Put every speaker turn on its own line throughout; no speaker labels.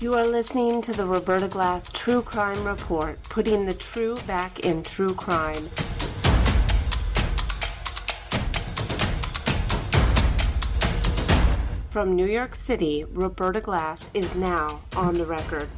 You are listening to the Roberta Glass True Crime Report, putting the true back in true crime. From New York City, Roberta Glass is now on the record.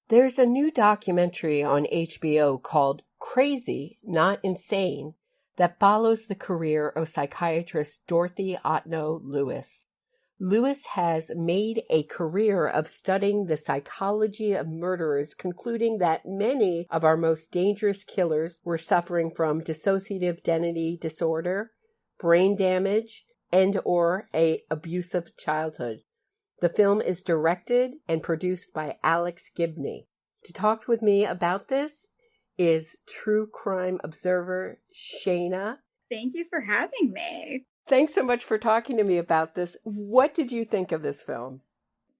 There's a new documentary on HBO called Crazy, Not Insane, that follows the career of psychiatrist Dorothy Otnow Lewis. Lewis has made a career of studying the psychology of murderers, concluding that many of our most dangerous killers were suffering from dissociative identity disorder, brain damage, and/or an abusive childhood. The film is directed and produced by Alex Gibney. To talk with me about this is true crime observer Shana.
Thank you for having me.
Thanks so much for talking to me about this. What did you think of this film?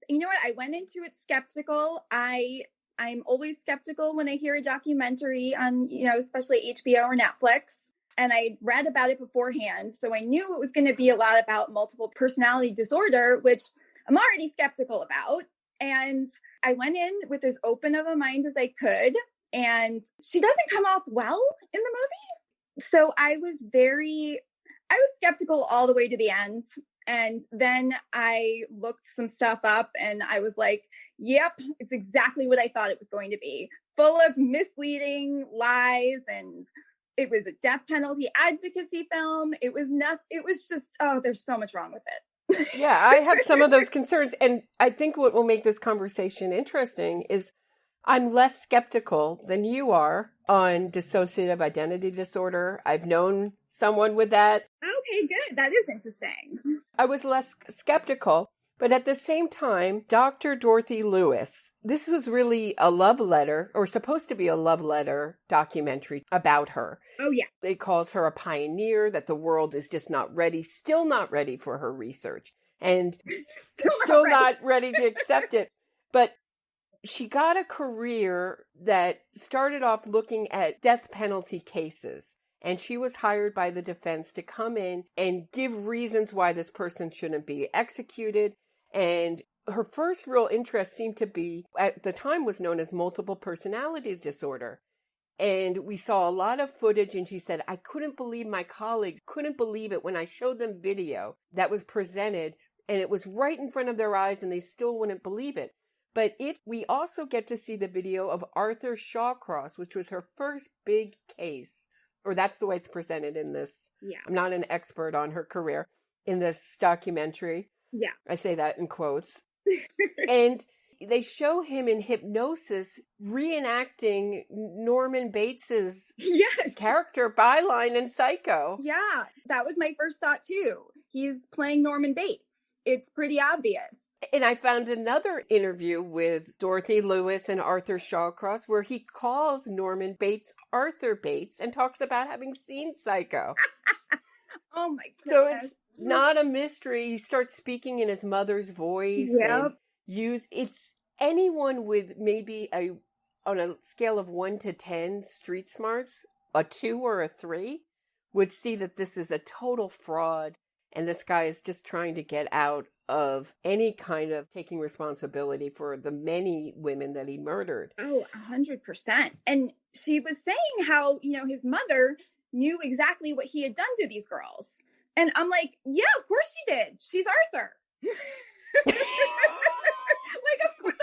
You know what? I went into it skeptical. I'm always skeptical when I hear a documentary on, especially HBO or Netflix. And I read about it beforehand. So I knew it was going to be a lot about multiple personality disorder, which I'm already skeptical about. And I went in with as open of a mind as I could. And she doesn't come off well in the movie. So I was skeptical all the way to the end. And then I looked some stuff up and I was like, yep, it's exactly what I thought it was going to be. Full of misleading lies, and it was a death penalty advocacy film. It was just, there's so much wrong with it.
Yeah, I have some of those concerns. And I think what will make this conversation interesting is I'm less skeptical than you are on dissociative identity disorder. I've known someone with that.
Okay, good. That is interesting.
I was less skeptical, but at the same time, Dr. Dorothy Lewis, this was really a love letter, or supposed to be a love letter documentary about her.
Oh, yeah.
It calls her a pioneer, that the world is just not ready, still not ready for her research, and still not ready to accept it. But she got a career that started off looking at death penalty cases. And she was hired by the defense to come in and give reasons why this person shouldn't be executed. And her first real interest seemed to be, at the time was known as multiple personality disorder. And we saw a lot of footage, and she said, I couldn't believe my colleagues couldn't believe it when I showed them video that was presented, and it was right in front of their eyes, and they still wouldn't believe it. But we also get to see the video of Arthur Shawcross, which was her first big case. Or that's the way it's presented in this.
Yeah.
I'm not an expert on her career in this documentary.
Yeah.
I say that in quotes. And they show him in hypnosis reenacting Norman Bates's character byline in Psycho.
Yeah, that was my first thought too. He's playing Norman Bates. It's pretty obvious.
And I found another interview with Dorothy Lewis and Arthur Shawcross where he calls Norman Bates Arthur Bates and talks about having seen Psycho.
Oh my goodness.
So it's not a mystery. He starts speaking in his mother's voice.
Yep.
It's anyone with maybe on a scale of 1 to 10 street smarts, a 2 or a 3, would see that this is a total fraud. And this guy is just trying to get out of any kind of taking responsibility for the many women that he murdered.
Oh, 100%. And she was saying how, his mother knew exactly what he had done to these girls. And I'm like, yeah, of course she did. She's Arthur. Of course,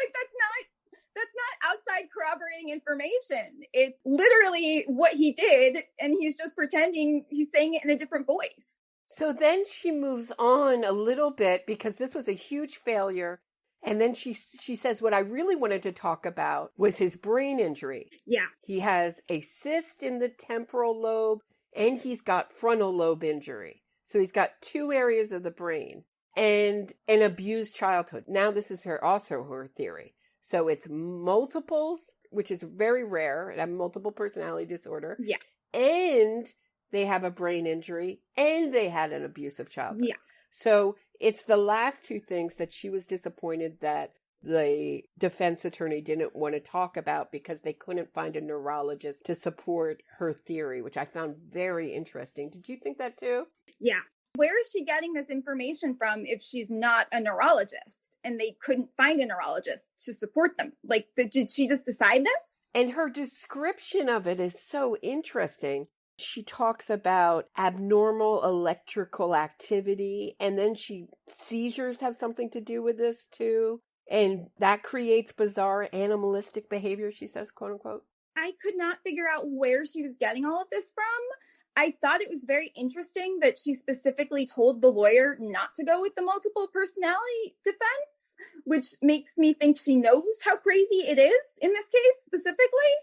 that's not outside corroborating information. It's literally what he did. And he's just pretending he's saying it in a different voice.
So then she moves on a little bit because this was a huge failure. And then she says, what I really wanted to talk about was his brain injury.
Yeah.
He has a cyst in the temporal lobe and he's got frontal lobe injury. So he's got 2 areas of the brain and an abused childhood. Now this is also her theory. So it's multiples, which is very rare, and have multiple personality disorder.
Yeah.
And they have a brain injury, and they had an abusive childhood.
Yeah.
So it's the last 2 things that she was disappointed that the defense attorney didn't want to talk about because they couldn't find a neurologist to support her theory, which I found very interesting. Did you think that too?
Yeah. Where is she getting this information from if she's not a neurologist and they couldn't find a neurologist to support them? Like, did she just decide this?
And her description of it is so interesting. She talks about abnormal electrical activity, and then seizures have something to do with this too. And that creates bizarre animalistic behavior, she says, quote unquote.
I could not figure out where she was getting all of this from. I thought it was very interesting that she specifically told the lawyer not to go with the multiple personality defense, which makes me think she knows how crazy it is in this case specifically.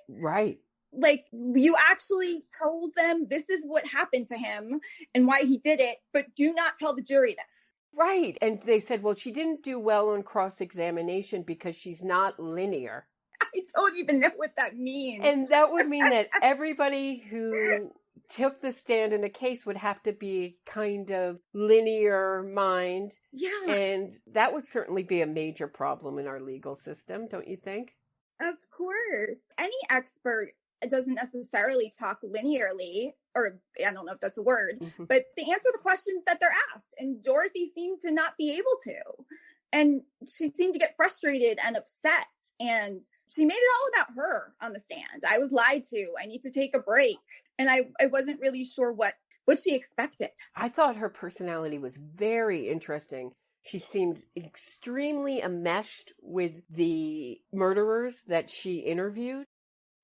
Right.
Like, you actually told them this is what happened to him and why he did it, but do not tell the jury this.
Right. And they said, well, she didn't do well on cross-examination because she's not linear.
I don't even know what that means.
And that would mean that everybody who took the stand in a case would have to be kind of linear mind.
Yeah.
And that would certainly be a major problem in our legal system, don't you think?
Of course. Any expert doesn't necessarily talk linearly, or I don't know if that's a word, but they answer the questions that they're asked. And Dorothy seemed to not be able to. And she seemed to get frustrated and upset. And she made it all about her on the stand. I was lied to. I need to take a break. And I wasn't really sure what she expected.
I thought her personality was very interesting. She seemed extremely enmeshed with the murderers that she interviewed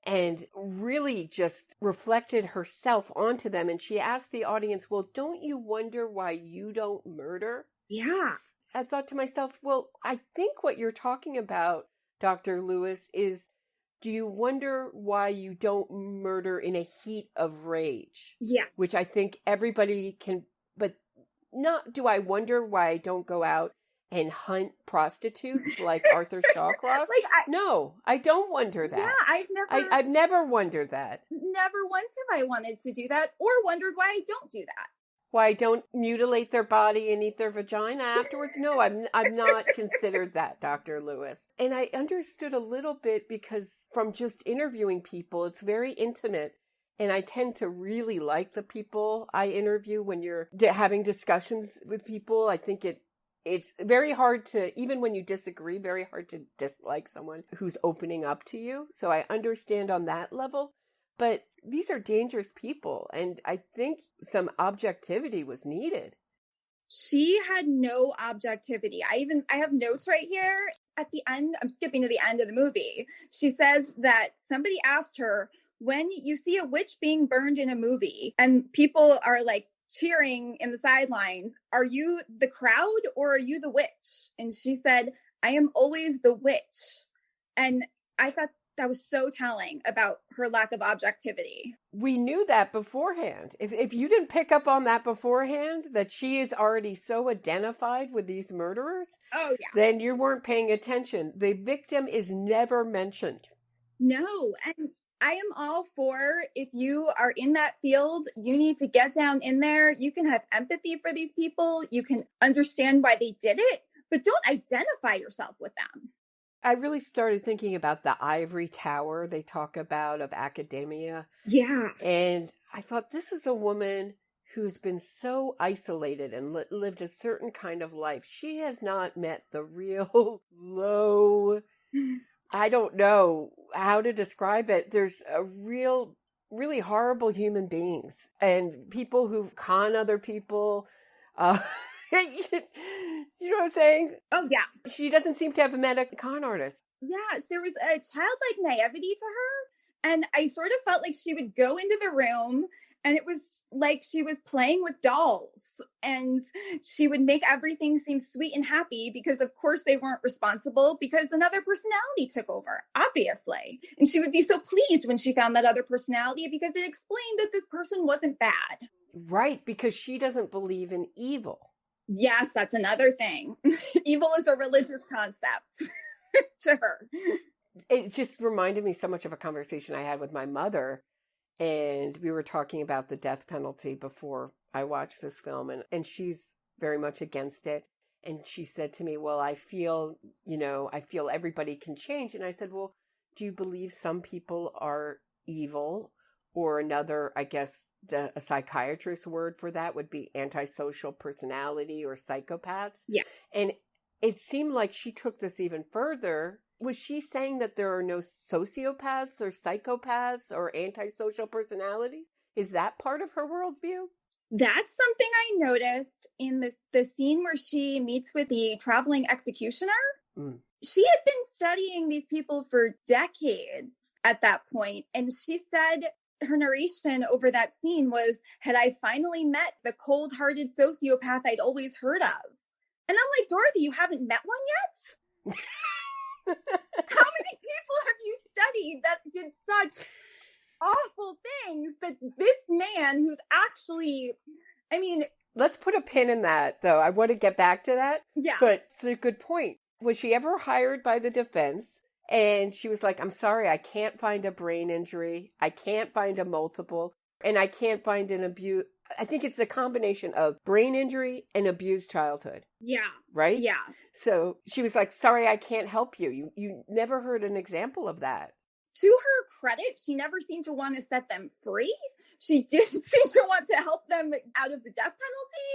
and really just reflected herself onto them. And she asked the audience, well, don't you wonder why you don't murder?
Yeah.
I thought to myself, well, I think what you're talking about, Dr. Lewis, is do you wonder why you don't murder in a heat of rage?
Yeah.
Which I think everybody can, but not do I wonder why I don't go out and hunt prostitutes like Arthur Shawcross? No, I don't wonder that.
Yeah,
I've never wondered that.
Never once have I wanted to do that or wondered why I don't do that.
Why I don't mutilate their body and eat their vagina afterwards? No, I've not considered that, Dr. Lewis. And I understood a little bit because from just interviewing people, it's very intimate. And I tend to really like the people I interview when you're having discussions with people. I think it's very hard to, even when you disagree, very hard to dislike someone who's opening up to you. So I understand on that level. But these are dangerous people, and I think some objectivity was needed.
She had no objectivity. I have notes right here at the end. I'm skipping to the end of the movie. She says that somebody asked her, when you see a witch being burned in a movie and people are like cheering in the sidelines, are you the crowd or are you the witch? And she said, I am always the witch. And I thought that was so telling about her lack of objectivity.
We knew that beforehand. If you didn't pick up on that beforehand, that she is already so identified with these murderers, then you weren't paying attention. The victim is never mentioned.
No, and I am all for, if you are in that field, you need to get down in there. You can have empathy for these people. You can understand why they did it, but don't identify yourself with them.
I really started thinking about the ivory tower they talk about of academia.
Yeah.
And I thought, this is a woman who's been so isolated and lived a certain kind of life. She has not met the real low, I don't know how to describe it. There's a really horrible human beings and people who con other people. You know what I'm saying?
Oh, yeah.
She doesn't seem to have met a con artist.
Yeah, there was a childlike naivety to her. And I sort of felt like she would go into the room and it was like she was playing with dolls. And she would make everything seem sweet and happy because, of course, they weren't responsible because another personality took over, obviously. And she would be so pleased when she found that other personality because it explained that this person wasn't bad.
Right, because she doesn't believe in evil.
Yes, that's another thing. Evil is a religious concept to her.
It just reminded me so much of a conversation I had with my mother. And we were talking about the death penalty before I watched this film. And she's very much against it. And she said to me, well, I feel everybody can change. And I said, well, do you believe some people are evil? Or another, I guess, a psychiatrist's word for that would be antisocial personality or psychopaths.
Yeah.
And it seemed like she took this even further. Was she saying that there are no sociopaths or psychopaths or antisocial personalities? Is that part of her worldview?
That's something I noticed in the scene where she meets with the traveling executioner.
Mm.
She had been studying these people for decades at that point, and she said her narration over that scene was, had I finally met the cold-hearted sociopath I'd always heard of. And I'm like, Dorothy, you haven't met one yet? How many people have you studied that did such awful things that this man who's actually, I mean...
Let's put a pin in that, though. I want to get back to that.
Yeah.
But it's a good point. Was she ever hired by the defense? And she was like, I'm sorry, I can't find a brain injury. I can't find a multiple. And I can't find an abuse. I think it's a combination of brain injury and abused childhood.
Yeah.
Right?
Yeah.
So she was like, sorry, I can't help you. You never heard an example of that.
To her credit, she never seemed to want to set them free. She did seem to want to help them out of the death penalty.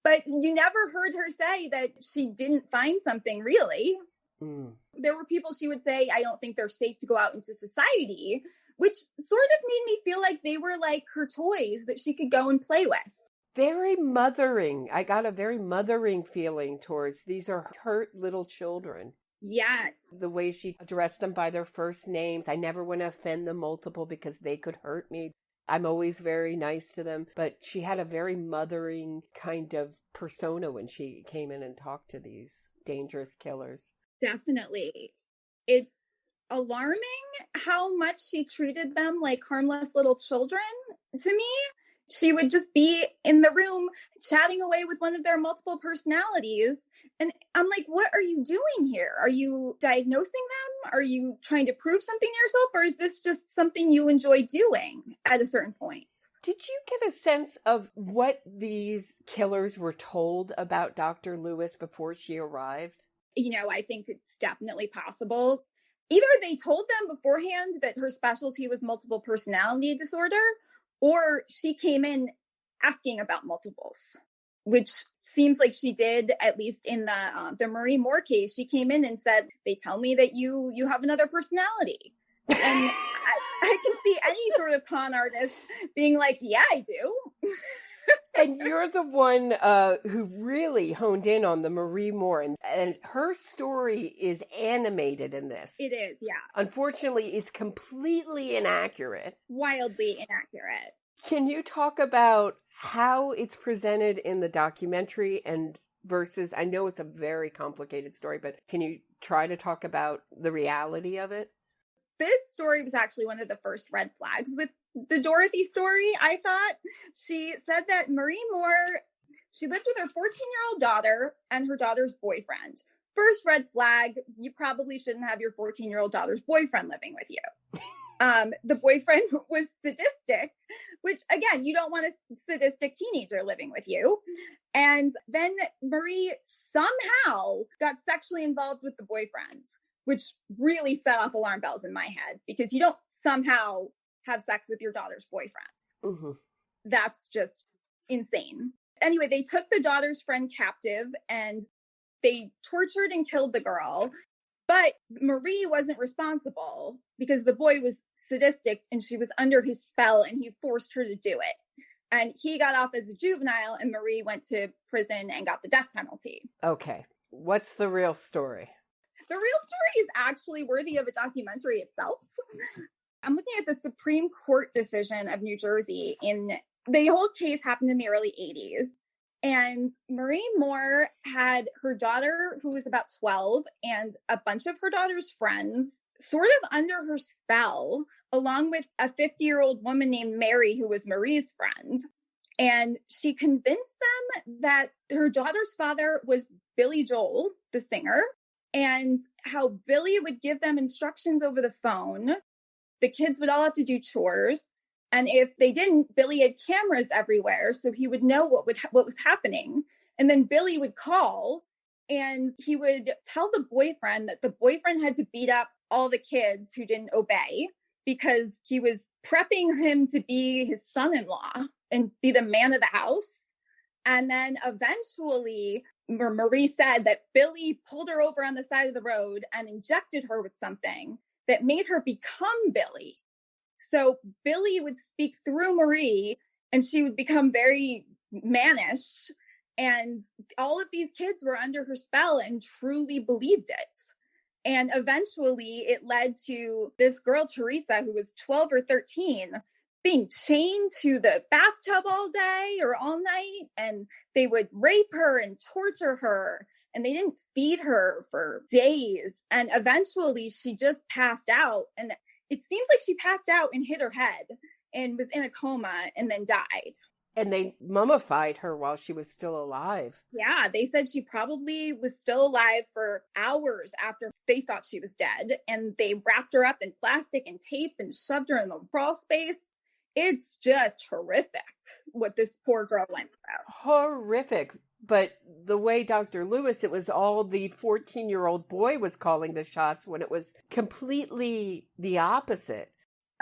But you never heard her say that she didn't find something really.
Mm.
There were people she would say, I don't think they're safe to go out into society, which sort of made me feel like they were like her toys that she could go and play with.
Very mothering. I got a very mothering feeling towards these are hurt little children.
Yes.
The way she addressed them by their first names. I never want to offend the multiple because they could hurt me. I'm always very nice to them. But she had a very mothering kind of persona when she came in and talked to these dangerous killers.
Definitely. It's alarming how much she treated them like harmless little children to me. She would just be in the room chatting away with one of their multiple personalities. And I'm like, what are you doing here? Are you diagnosing them? Are you trying to prove something to yourself? Or is this just something you enjoy doing at a certain point?
Did you get a sense of what these killers were told about Dr. Lewis before she arrived?
You know, I think it's definitely possible. Either they told them beforehand that her specialty was multiple personality disorder, or she came in asking about multiples, which seems like she did, at least in the Marie Moore case. She came in and said, they tell me that you have another personality. And I can see any sort of con artist being like, yeah, I do.
And you're the one who really honed in on the Marie Moore, and her story is animated in this.
It is, yeah.
Unfortunately, it's completely inaccurate.
Wildly inaccurate.
Can you talk about how it's presented in the documentary and versus, I know it's a very complicated story, but can you try to talk about the reality of it?
This story was actually one of the first red flags with the Dorothy story, I thought. She said that Marie Moore, she lived with her 14-year-old daughter and her daughter's boyfriend. First red flag, you probably shouldn't have your 14-year-old daughter's boyfriend living with you. The boyfriend was sadistic, which, again, you don't want a sadistic teenager living with you. And then Marie somehow got sexually involved with the boyfriend, which really set off alarm bells in my head, because you don't somehow have sex with your daughter's boyfriends. Mm-hmm. That's just insane. Anyway, they took the daughter's friend captive and they tortured and killed the girl. But Marie wasn't responsible because the boy was sadistic and she was under his spell and he forced her to do it. And he got off as a juvenile and Marie went to prison and got the death penalty.
Okay. What's the real story?
The real story is actually worthy of a documentary itself. I'm looking at the Supreme Court decision of New Jersey. The whole case happened in the early 80s. And Marie Moore had her daughter, who was about 12, and a bunch of her daughter's friends sort of under her spell, along with a 50-year-old woman named Mary, who was Marie's friend. And she convinced them that her daughter's father was Billy Joel, the singer, and how Billy would give them instructions over the phone. The kids would all have to do chores. And if they didn't, Billy had cameras everywhere, so he would know what was happening. And then Billy would call And he would tell the boyfriend that the boyfriend had to beat up all the kids who didn't obey because he was prepping him to be his son-in-law and be the man of the house. And then eventually, Marie said that Billy pulled her over on the side of the road and injected her with something that made her become Billy. So Billy would speak through Marie and she would become very mannish. And all of these kids were under her spell and truly believed it. And eventually it led to this girl, Teresa, who was 12 or 13, being chained to the bathtub all day or all night. And they would rape her and torture her. And they didn't feed her for days. And eventually she just passed out. And it seems like she passed out and hit her head and was in a coma and then died.
And they mummified her while she was still alive.
Yeah, they said she probably was still alive for hours after they thought she was dead. And they wrapped her up in plastic and tape and shoved her in the crawl space. It's just horrific what this poor girl went through.
Horrific. But the way Dr. Lewis, it was all the 14-year-old boy was calling the shots when it was completely the opposite.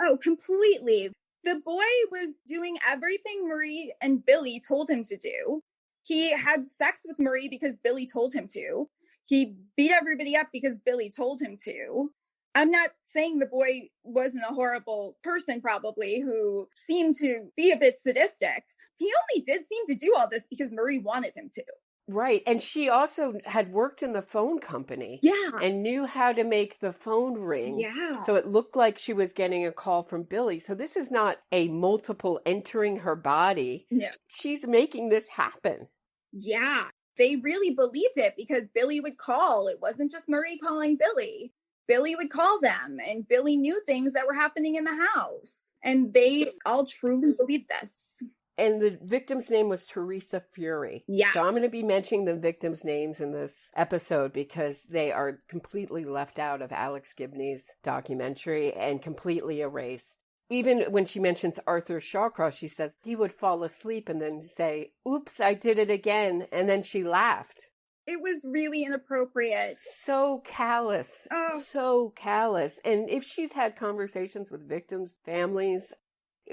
Oh, completely. The boy was doing everything Marie and Billy told him to do. He had sex with Marie because Billy told him to. He beat everybody up because Billy told him to. I'm not saying the boy wasn't a horrible person, probably, who seemed to be a bit sadistic. He only did seem to do all this because Marie wanted him to.
Right. And she also had worked in the phone company.
Yeah.
And knew how to make the phone ring.
Yeah.
So it looked like she was getting a call from Billy. So this is not a multiple entering her body.
No.
She's making this happen.
Yeah. They really believed it because Billy would call. It wasn't just Marie calling Billy. Billy would call them and Billy knew things that were happening in the house. And they all truly believed this.
And the victim's name was Teresa Fury.
Yeah.
So I'm going to be mentioning the victims' names in this episode because they are completely left out of Alex Gibney's documentary and completely erased. Even when she mentions Arthur Shawcross, she says he would fall asleep and then say, "Oops, I did it again." And then she laughed.
It was really inappropriate.
So callous.
Oh.
So callous. And if she's had conversations with victims' families,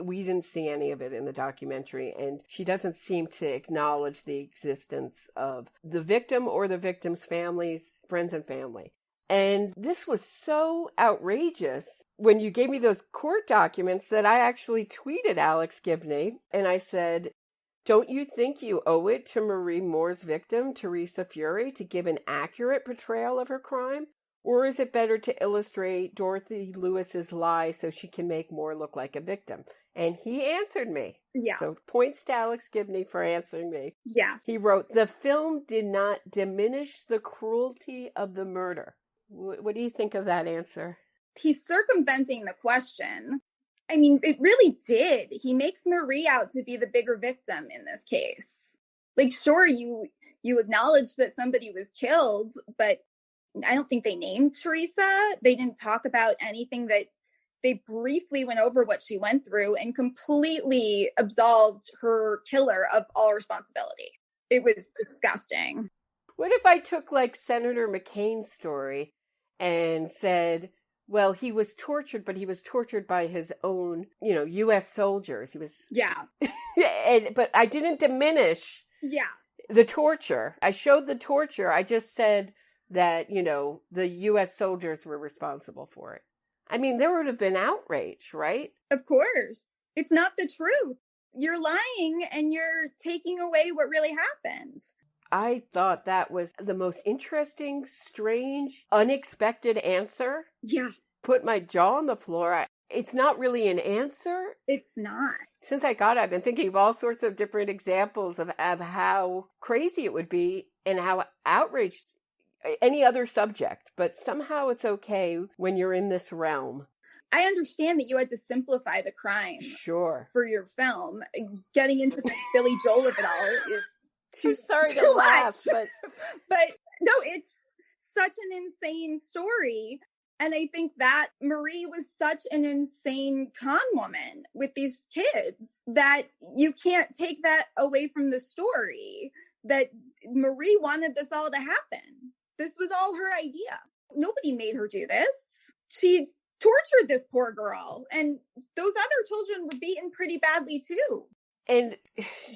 we didn't see any of it in the documentary, and she doesn't seem to acknowledge the existence of the victim or the victim's families, friends and family. And this was so outrageous when you gave me those court documents that I actually tweeted Alex Gibney, and I said, "Don't you think you owe it to Marie Moore's victim, Teresa Fury, to give an accurate portrayal of her crime? Or is it better to illustrate Dorothy Lewis's lie so she can make Moore look like a victim?" And he answered me.
Yeah.
So points to Alex Gibney for answering me.
Yeah.
He wrote, "The film did not diminish the cruelty of the murder." What do you think of that answer?
He's circumventing the question. I mean, it really did. He makes Marie out to be the bigger victim in this case. Like, sure, you acknowledge that somebody was killed, but I don't think they named Teresa. They didn't talk about anything that they briefly went over what she went through and completely absolved her killer of all responsibility. It was disgusting.
What if I took like Senator McCain's story and said, well, he was tortured, but he was tortured by his own, U.S. soldiers. He was.
Yeah.
But I didn't diminish the torture. I showed the torture. I just said that, the U.S. soldiers were responsible for it. I mean, there would have been outrage, right?
Of course. It's not the truth. You're lying and you're taking away what really happens.
I thought that was the most interesting, strange, unexpected answer.
Yeah.
Put my jaw on the floor. It's not really an answer.
It's not.
Since I got it, I've been thinking of all sorts of different examples of how crazy it would be and how outraged any other subject, but somehow it's okay when you're in this realm.
I understand that you had to simplify the crime.
Sure.
For your film. Getting into the Billy Joel of it all is too
sorry to laugh, but
no, it's such an insane story. And I think that Marie was such an insane con woman with these kids that you can't take that away from the story. that Marie wanted this all to happen. This was all her idea. Nobody made her do this. She tortured this poor girl, and those other children were beaten pretty badly too.
And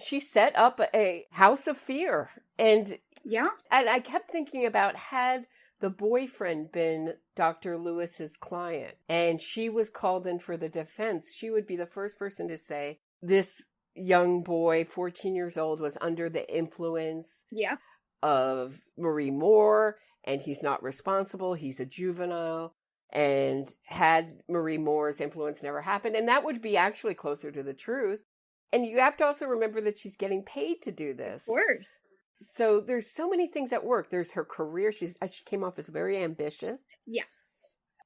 she set up a house of fear. And
yeah,
and I kept thinking about, had the boyfriend been Dr. Lewis's client and she was called in for the defense, she would be the first person to say, this young boy, 14 years old, was under the influence of Marie Moore, and he's not responsible. He's a juvenile. And had Marie Moore's influence never happened, and that would be actually closer to the truth. And you have to also remember that she's getting paid to do this.
Of course.
So there's so many things at work. There's her career. She came off as very ambitious.
Yes.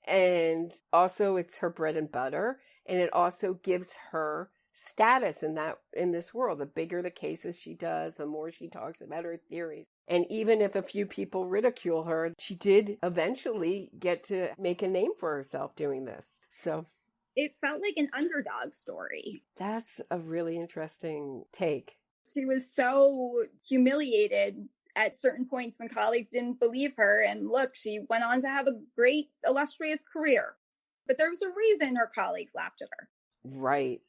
And also it's her bread and butter. And it also gives her status in this world. The bigger the cases she does, the more she talks about her theories. And even if a few people ridicule her, she did eventually get to make a name for herself doing this. So
it felt like an underdog story.
That's a really interesting take.
She was so humiliated at certain points when colleagues didn't believe her. And look, she went on to have a great, illustrious career. But there was a reason her colleagues laughed at her.
Right.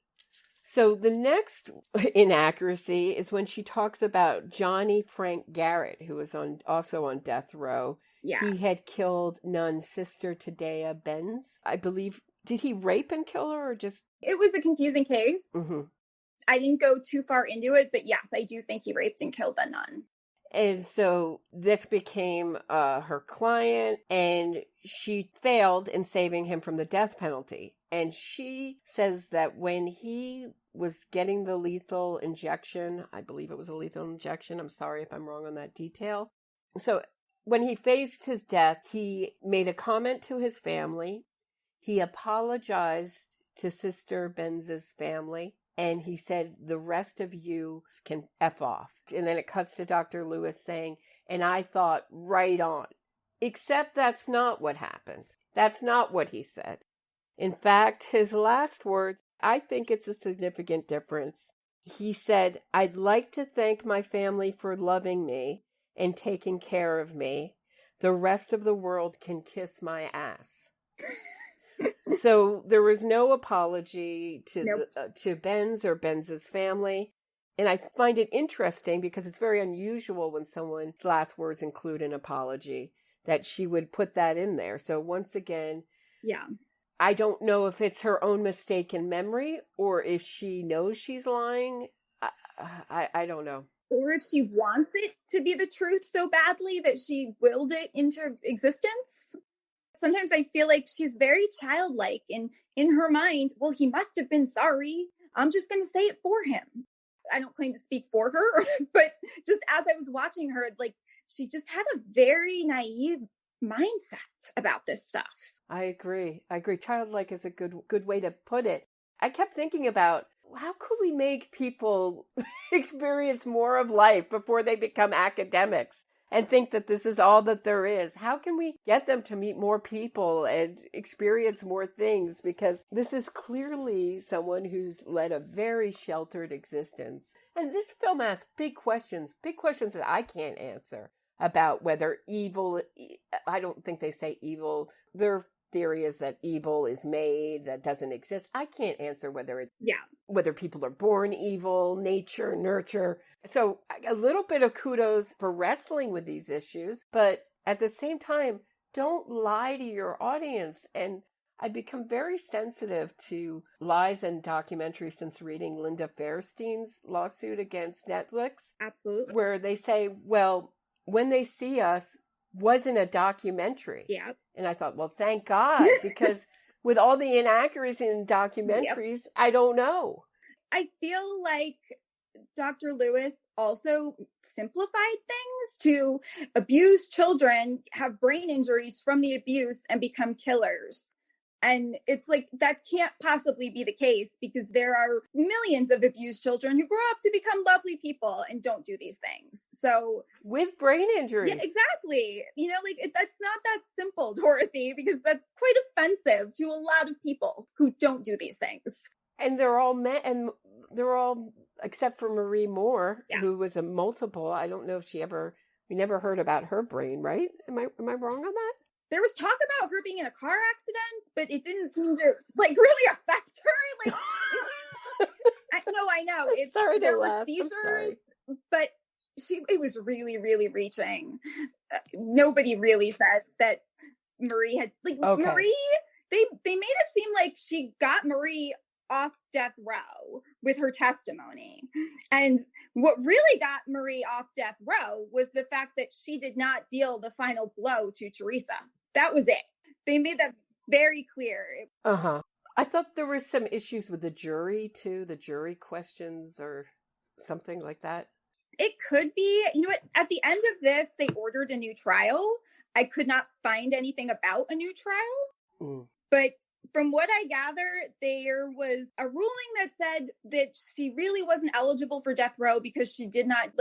So the next inaccuracy is when she talks about Johnny Frank Garrett, who was also on death row.
Yeah.
He had killed Nunn's sister, Tadea Benz. I believe, did he rape and kill her or just?
It was a confusing case.
Mm-hmm.
I didn't go too far into it, but yes, I do think he raped and killed the nun.
And so this became her client, and she failed in saving him from the death penalty. And she says that when he was getting the lethal injection, I believe it was a lethal injection, I'm sorry if I'm wrong on that detail. So when he faced his death, he made a comment to his family. He apologized to Sister Benz's family. And he said, the rest of you can F off. And then it cuts to Dr. Lewis saying, and I thought, right on. Except that's not what happened. That's not what he said. In fact, his last words, I think it's a significant difference. He said, I'd like to thank my family for loving me and taking care of me. The rest of the world can kiss my ass. So there was no apology to Benz or Benz's family. And I find it interesting because it's very unusual when someone's last words include an apology, that she would put that in there. So once again, I don't know if it's her own mistaken memory or if she knows she's lying. I don't know.
Or if she wants it to be the truth so badly that she willed it into existence. Sometimes I feel like she's very childlike, and in her mind, well, he must have been sorry. I'm just going to say it for him. I don't claim to speak for her, but just as I was watching her, like, she just had a very naive mindset about this stuff.
I agree. Childlike is a good way to put it. I kept thinking about, how could we make people experience more of life before they become academics and think that this is all that there is? How can we get them to meet more people and experience more things? Because this is clearly someone who's led a very sheltered existence. And this film asks big questions that I can't answer about whether evil, I don't think they say evil. Their theory is that evil is made, that doesn't exist. I can't answer whether it's, whether people are born evil, nature, nurture. So a little bit of kudos for wrestling with these issues, but at the same time, don't lie to your audience. And I've become very sensitive to lies in documentaries since reading Linda Fairstein's lawsuit against Netflix.
Absolutely.
Where they say, well, When They See Us wasn't a documentary.
Yeah.
And I thought, well, thank God, because with all the inaccuracies in documentaries, I don't know.
I feel like Dr. Lewis also simplified things to abuse children, have brain injuries from the abuse, and become killers. And it's like, that can't possibly be the case, because there are millions of abused children who grow up to become lovely people and don't do these things. So
with brain injuries.
Yeah, exactly. You know, like, that's not that simple, Dorothy, because that's quite offensive to a lot of people who don't do these things.
And they're all men, and they're all except for Marie Moore,
Yeah.
who was a multiple. I don't know if we never heard about her brain, right? Am I wrong on that?
There was talk about her being in a car accident, but it didn't seem to really affect her. I know. There were seizures, but it was really, really reaching. Nobody really said that Marie had Marie. They made it seem like she got Marie off death row with her testimony. And what really got Marie off death row was the fact that she did not deal the final blow to Teresa. That was it. They made that very clear.
Uh-huh. I thought there were some issues with the jury too, the jury questions or something like that.
It could be. You know what? At the end of this, they ordered a new trial. I could not find anything about a new trial. But from what I gather, there was a ruling that said that she really wasn't eligible for death row because she did not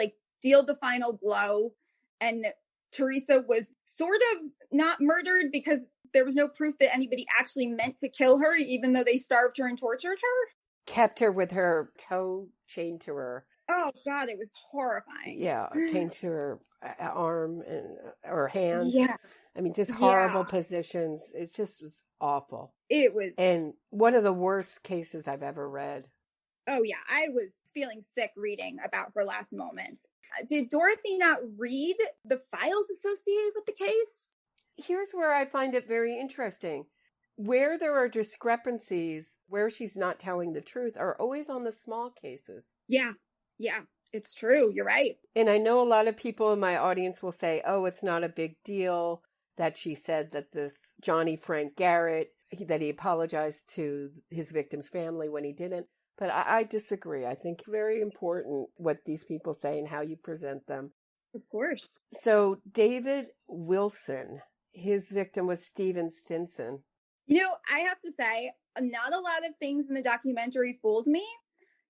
deal the final blow. And Teresa was sort of not murdered because there was no proof that anybody actually meant to kill her, even though they starved her and tortured her.
Kept her with her toe chained to her.
Oh, God, it was horrifying.
Yeah, chained to her arm and her hands.
Yeah.
I mean, just horrible positions. It just was awful.
It was.
And one of the worst cases I've ever read.
Oh, yeah. I was feeling sick reading about her last moments. Did Dorothy not read the files associated with the case?
Here's where I find it very interesting. Where there are discrepancies, where she's not telling the truth, are always on the small cases.
Yeah, it's true. You're right.
And I know a lot of people in my audience will say, oh, it's not a big deal that she said that this Johnny Frank Garrett, that he apologized to his victim's family when he didn't. But I disagree. I think it's very important what these people say and how you present them.
Of course.
So David Wilson, his victim was Stephen Stinson.
You know, I have to say, not a lot of things in the documentary fooled me.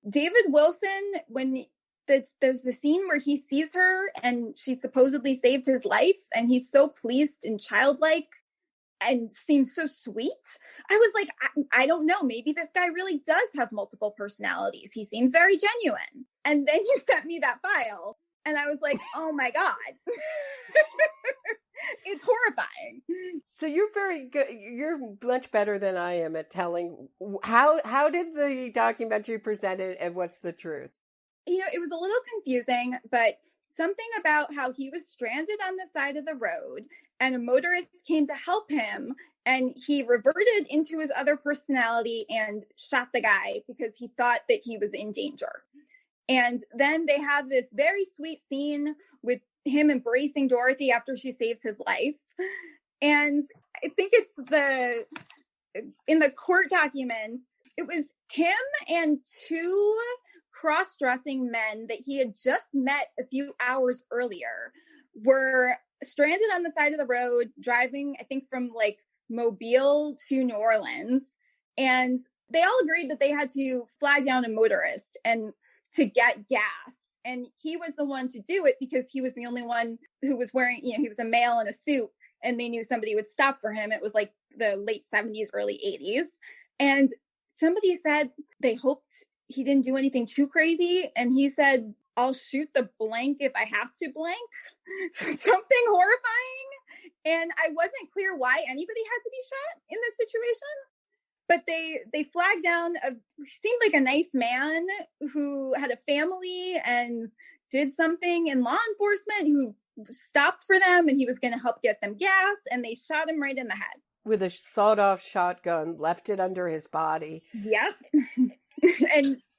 David Wilson, when there's the scene where he sees her and she supposedly saved his life and he's so pleased and childlike and seems so sweet. I was like, I don't know, maybe this guy really does have multiple personalities. He seems very genuine. And then you sent me that file and I was like, oh my God. It's horrifying.
So you're very good. You're much better than I am at telling how did the documentary present it and what's the truth?
You know, it was a little confusing, but something about how he was stranded on the side of the road and a motorist came to help him and he reverted into his other personality and shot the guy because he thought that he was in danger. And then they have this very sweet scene with him embracing Dorothy after she saves his life. And I think in the court documents, it was him and two cross-dressing men that he had just met a few hours earlier were stranded on the side of the road driving, I think, from Mobile to New Orleans. And they all agreed that they had to flag down a motorist and to get gas. And he was the one to do it because he was the only one who was wearing, he was a male in a suit and they knew somebody would stop for him. It was like the late 70s, early 80s. And somebody said they hoped he didn't do anything too crazy. And he said, I'll shoot the blank if I have to blank. Something horrifying. And I wasn't clear why anybody had to be shot in this situation. But they flagged down seemed like a nice man who had a family and did something in law enforcement who stopped for them and he was going to help get them gas and they shot him right in the head.
With a sawed-off shotgun, left it under his body.
Yep.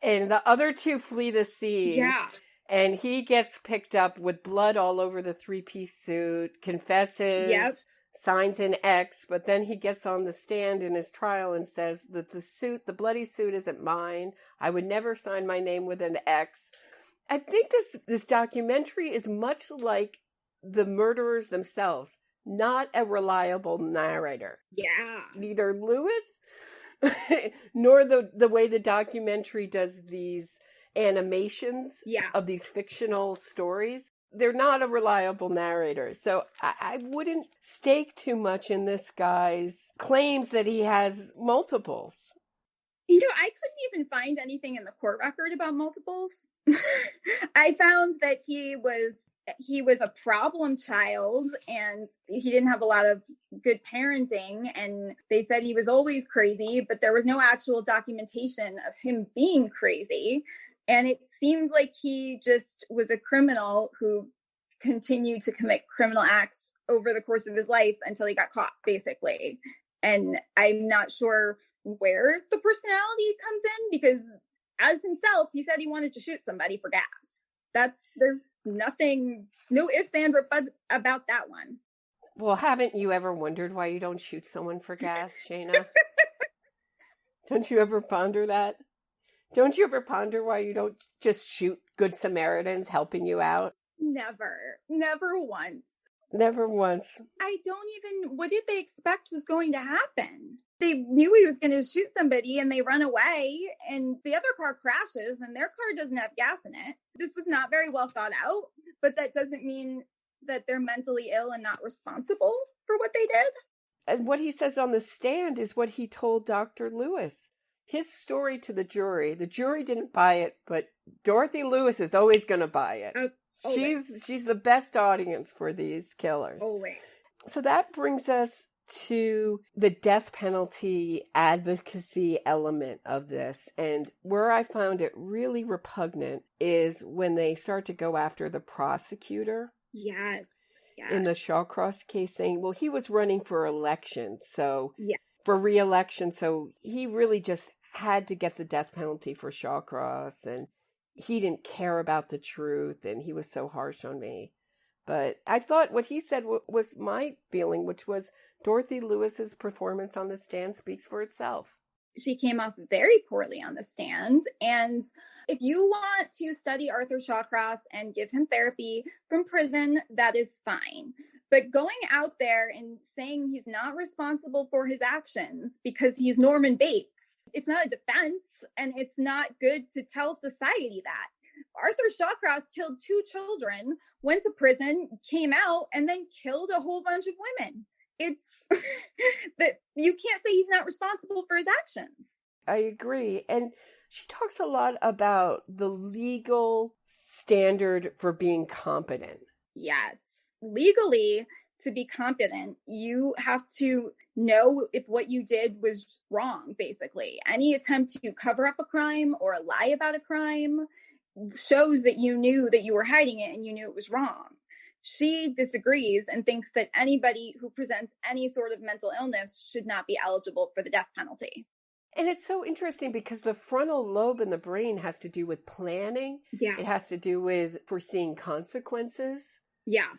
and the other two flee the scene.
Yeah.
And he gets picked up with blood all over the three-piece suit, confesses.
Yep.
Signs an X, but then he gets on the stand in his trial and says that the bloody suit isn't mine. I would never sign my name with an X. I think this documentary is much like the murderers themselves, not a reliable narrator.
Yeah.
Neither Lewis nor the way the documentary does these animations of these fictional stories. They're not a reliable narrator. So I wouldn't stake too much in this guy's claims that he has multiples.
I couldn't even find anything in the court record about multiples. I found that he was a problem child and he didn't have a lot of good parenting, and they said he was always crazy, but there was no actual documentation of him being crazy. And it seemed like he just was a criminal who continued to commit criminal acts over the course of his life until he got caught, basically. And I'm not sure where the personality comes in, because as himself, he said he wanted to shoot somebody for gas. There's nothing, no ifs, ands, or buts about that one.
Well, haven't you ever wondered why you don't shoot someone for gas, Shana? Don't you ever ponder that? Don't you ever ponder why you don't just shoot good Samaritans helping you out?
Never once.
Never once.
What did they expect was going to happen? They knew he was going to shoot somebody and they run away, and the other car crashes and their car doesn't have gas in it. This was not very well thought out, but that doesn't mean that they're mentally ill and not responsible for what they did.
And what he says on the stand is what he told Dr. Lewis. His story to the jury didn't buy it, but Dorothy Lewis is always going to buy it. She's the best audience for these killers.
Always.
So that brings us to the death penalty advocacy element of this. And where I found it really repugnant is when they start to go after the prosecutor.
Yes.
In the Shawcross case, saying, well, he was running for election,
yeah.
For re-election, so he really just had to get the death penalty for Shawcross, and he didn't care about the truth, and he was so harsh on me. But I thought what he said was my feeling, which was Dorothy Lewis's performance on the stand speaks for itself.
She came off very poorly on the stand. And if you want to study Arthur Shawcross and give him therapy from prison, that is fine. But going out there and saying he's not responsible for his actions because he's Norman Bates, it's not a defense, and it's not good to tell society that. Arthur Shawcross killed 2 children, went to prison, came out, and then killed a whole bunch of women. It's that you can't say he's not responsible for his actions.
I agree. And she talks a lot about the legal standard for being competent.
Yes. Legally, to be competent, you have to know if what you did was wrong, basically. Any attempt to cover up a crime or lie about a crime shows that you knew that you were hiding it and you knew it was wrong. She disagrees and thinks that anybody who presents any sort of mental illness should not be eligible for the death penalty.
And it's so interesting because the frontal lobe in the brain has to do with planning.
Yeah.
It has to do with foreseeing consequences.
Yeah.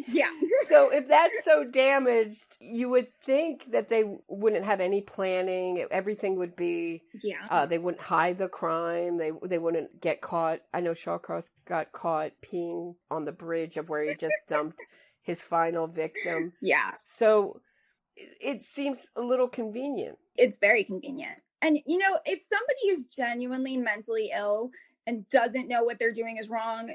Yeah.
So if that's so damaged, you would think that they wouldn't have any planning. Everything would be, they wouldn't hide the crime. They wouldn't get caught. I know Shawcross got caught peeing on the bridge of where he just dumped his final victim.
Yeah.
So it seems a little convenient.
It's very convenient. And, if somebody is genuinely mentally ill and doesn't know what they're doing is wrong,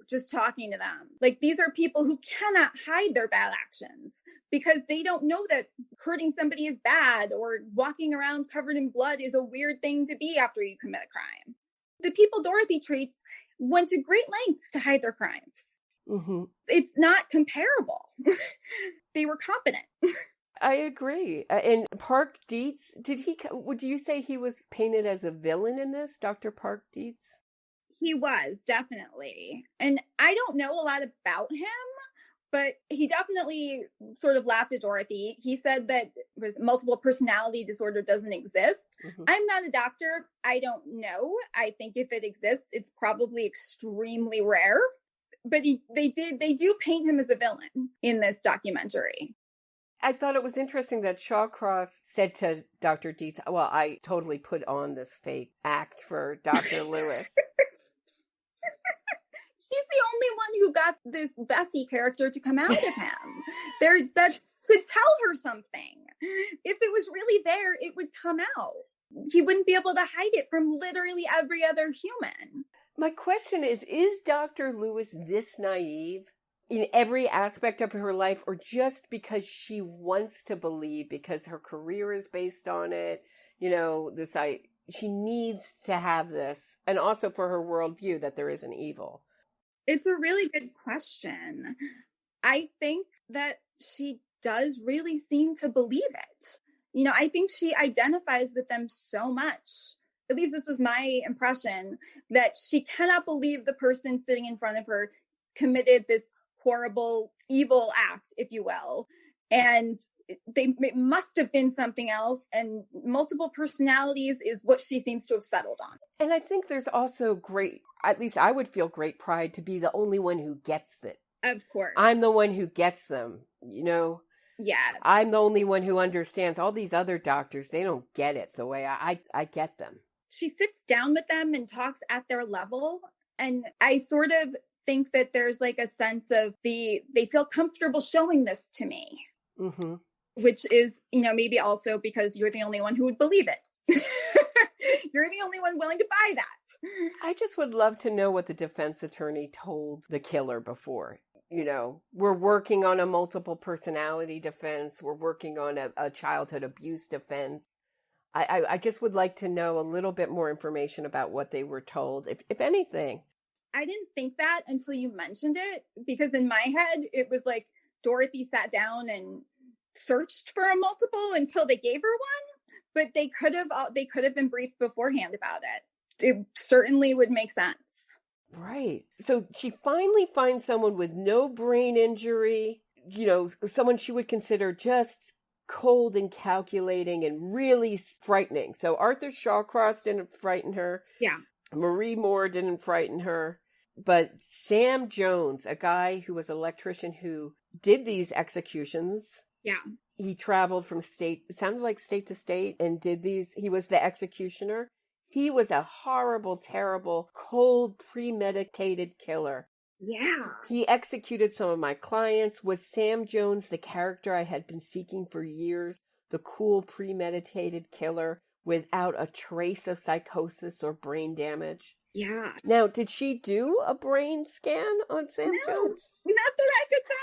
just talking to them. Like, these are people who cannot hide their bad actions because they don't know that hurting somebody is bad or walking around covered in blood is a weird thing to be after you commit a crime. The people Dorothy treats went to great lengths to hide their crimes.
Mm-hmm.
It's not comparable. They were competent.
I agree. And Park Dietz, would you say he was painted as a villain in this, Dr. Park Dietz?
He was, definitely. And I don't know a lot about him, but he definitely sort of laughed at Dorothy. He said that multiple personality disorder doesn't exist. Mm-hmm. I'm not a doctor. I don't know. I think if it exists, it's probably extremely rare. But they do paint him as a villain in this documentary.
I thought it was interesting that Shawcross said to Dr. Dietz, well, I totally put on this fake act for Dr. Lewis.
She's the only one who got this Bessie character to come out of him. That should tell her something. If it was really there, it would come out. He wouldn't be able to hide it from literally every other human.
My question is Dr. Lewis this naive in every aspect of her life, or just because she wants to believe, because her career is based on it, she needs to have this, and also for her worldview that there is an evil.
It's a really good question. I think that she does really seem to believe it. I think she identifies with them so much. At least this was my impression, that she cannot believe the person sitting in front of her committed this horrible, evil act, if you will. And it must have been something else. And multiple personalities is what she seems to have settled on.
And I think there's also at least I would feel great pride to be the only one who gets it.
Of course.
I'm the one who gets them,
Yes.
I'm the only one who understands. All these other doctors, they don't get it the way I get them.
She sits down with them and talks at their level. And I sort of think that there's like a sense of they feel comfortable showing this to me.
Mm-hmm.
Which is, maybe also because you're the only one who would believe it. You're the only one willing to buy that.
I just would love to know what the defense attorney told the killer before. We're working on a multiple personality defense. We're working on a childhood abuse defense. I just would like to know a little bit more information about what they were told, if anything.
I didn't think that until you mentioned it, because in my head, it was like Dorothy sat down and searched for a multiple until they gave her one, but they could have been briefed beforehand about it. It certainly would make sense.
Right. So she finally finds someone with no brain injury, someone she would consider just cold and calculating and really frightening. So Arthur Shawcross didn't frighten her.
Yeah.
Marie Moore didn't frighten her. But Sam Jones, a guy who was an electrician who did these executions.
Yeah.
He traveled from state to state and did these. He was the executioner. He was a horrible, terrible, cold, premeditated killer.
Yeah.
He executed some of my clients. Was Sam Jones the character I had been seeking for years? The cool, premeditated killer without a trace of psychosis or brain damage?
Yeah.
Now, did she do a brain scan on Sam Jones?
Not that I could tell.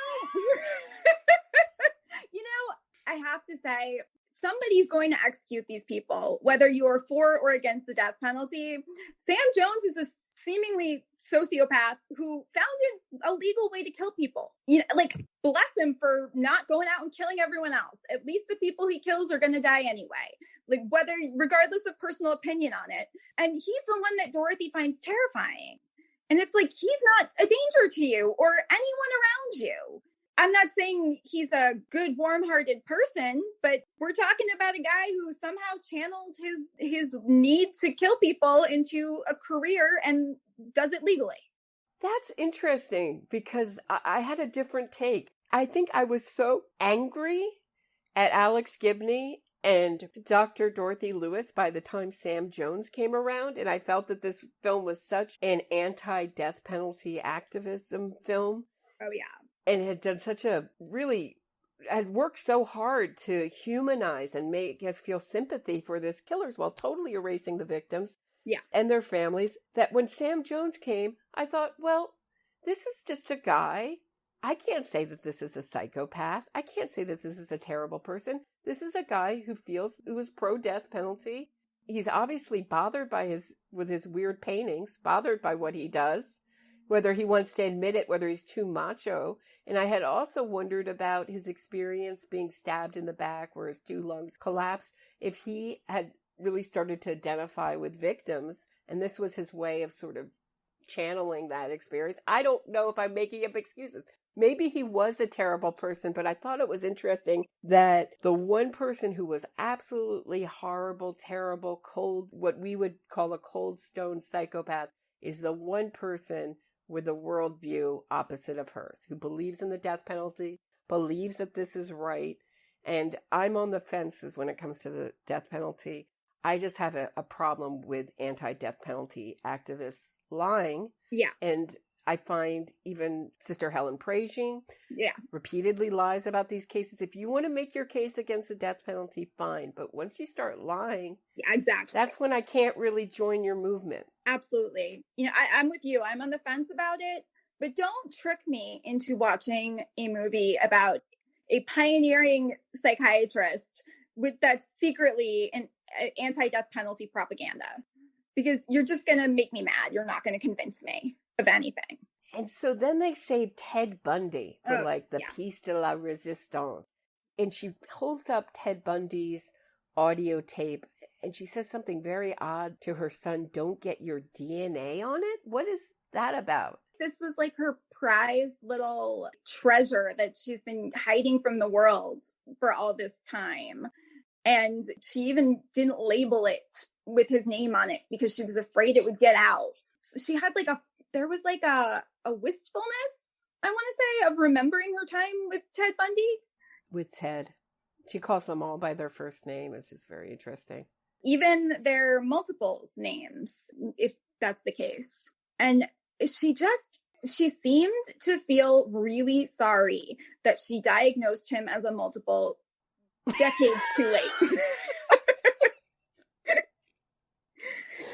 I have to say, somebody's going to execute these people, whether you're for or against the death penalty. Sam Jones is a seemingly sociopath who found a legal way to kill people. Bless him for not going out and killing everyone else. At least the people he kills are going to die anyway. Regardless of personal opinion on it. And he's the one that Dorothy finds terrifying. And it's like, he's not a danger to you or anyone around you. I'm not saying he's a good, warm-hearted person, but we're talking about a guy who somehow channeled his need to kill people into a career and does it legally.
That's interesting because I had a different take. I think I was so angry at Alex Gibney and Dr. Dorothy Lewis by the time Sam Jones came around, and I felt that this film was such an anti-death penalty activism film.
Oh, yeah.
And had done had worked so hard to humanize and make us feel sympathy for this killers while totally erasing the victims and their families, that when Sam Jones came, I thought, well, this is just a guy. I can't say that this is a psychopath. I can't say that this is a terrible person. This is a guy who is pro-death penalty. He's obviously bothered with his weird paintings, bothered by what he does, whether he wants to admit it, whether he's too macho. And I had also wondered about his experience being stabbed in the back where his 2 lungs collapsed, if he had really started to identify with victims, and this was his way of sort of channeling that experience. I don't know if I'm making up excuses. Maybe he was a terrible person, but I thought it was interesting that the one person who was absolutely horrible, terrible, cold, what we would call a cold stone psychopath, is the one person with a worldview opposite of hers, who believes in the death penalty, believes that this is right. And I'm on the fences when it comes to the death penalty. I just have a problem with anti-death penalty activists lying.
Yeah.
And I find even Sister Helen Praging repeatedly lies about these cases. If you want to make your case against the death penalty, fine. But once you start lying,
exactly,
that's when I can't really join your movement.
Absolutely. I'm with you. I'm on the fence about it, but don't trick me into watching a movie about a pioneering psychiatrist that's secretly anti-death penalty propaganda, because you're just going to make me mad. You're not going to convince me of anything.
And so then they saved Ted Bundy for like the
yeah.
piece de la resistance. And she holds up Ted Bundy's audio tape and she says something very odd to her son, don't get your DNA on it. What is that about?
This was like her prized little treasure that she's been hiding from the world for all this time. And she even didn't label it with his name on it because she was afraid it would get out. She had like there was like a wistfulness, I want to say, of remembering her time with Ted Bundy.
With Ted. She calls them all by their first name. It's just very interesting.
Even their multiples names, if that's the case. And she seemed to feel really sorry that she diagnosed him as a multiple decades too late.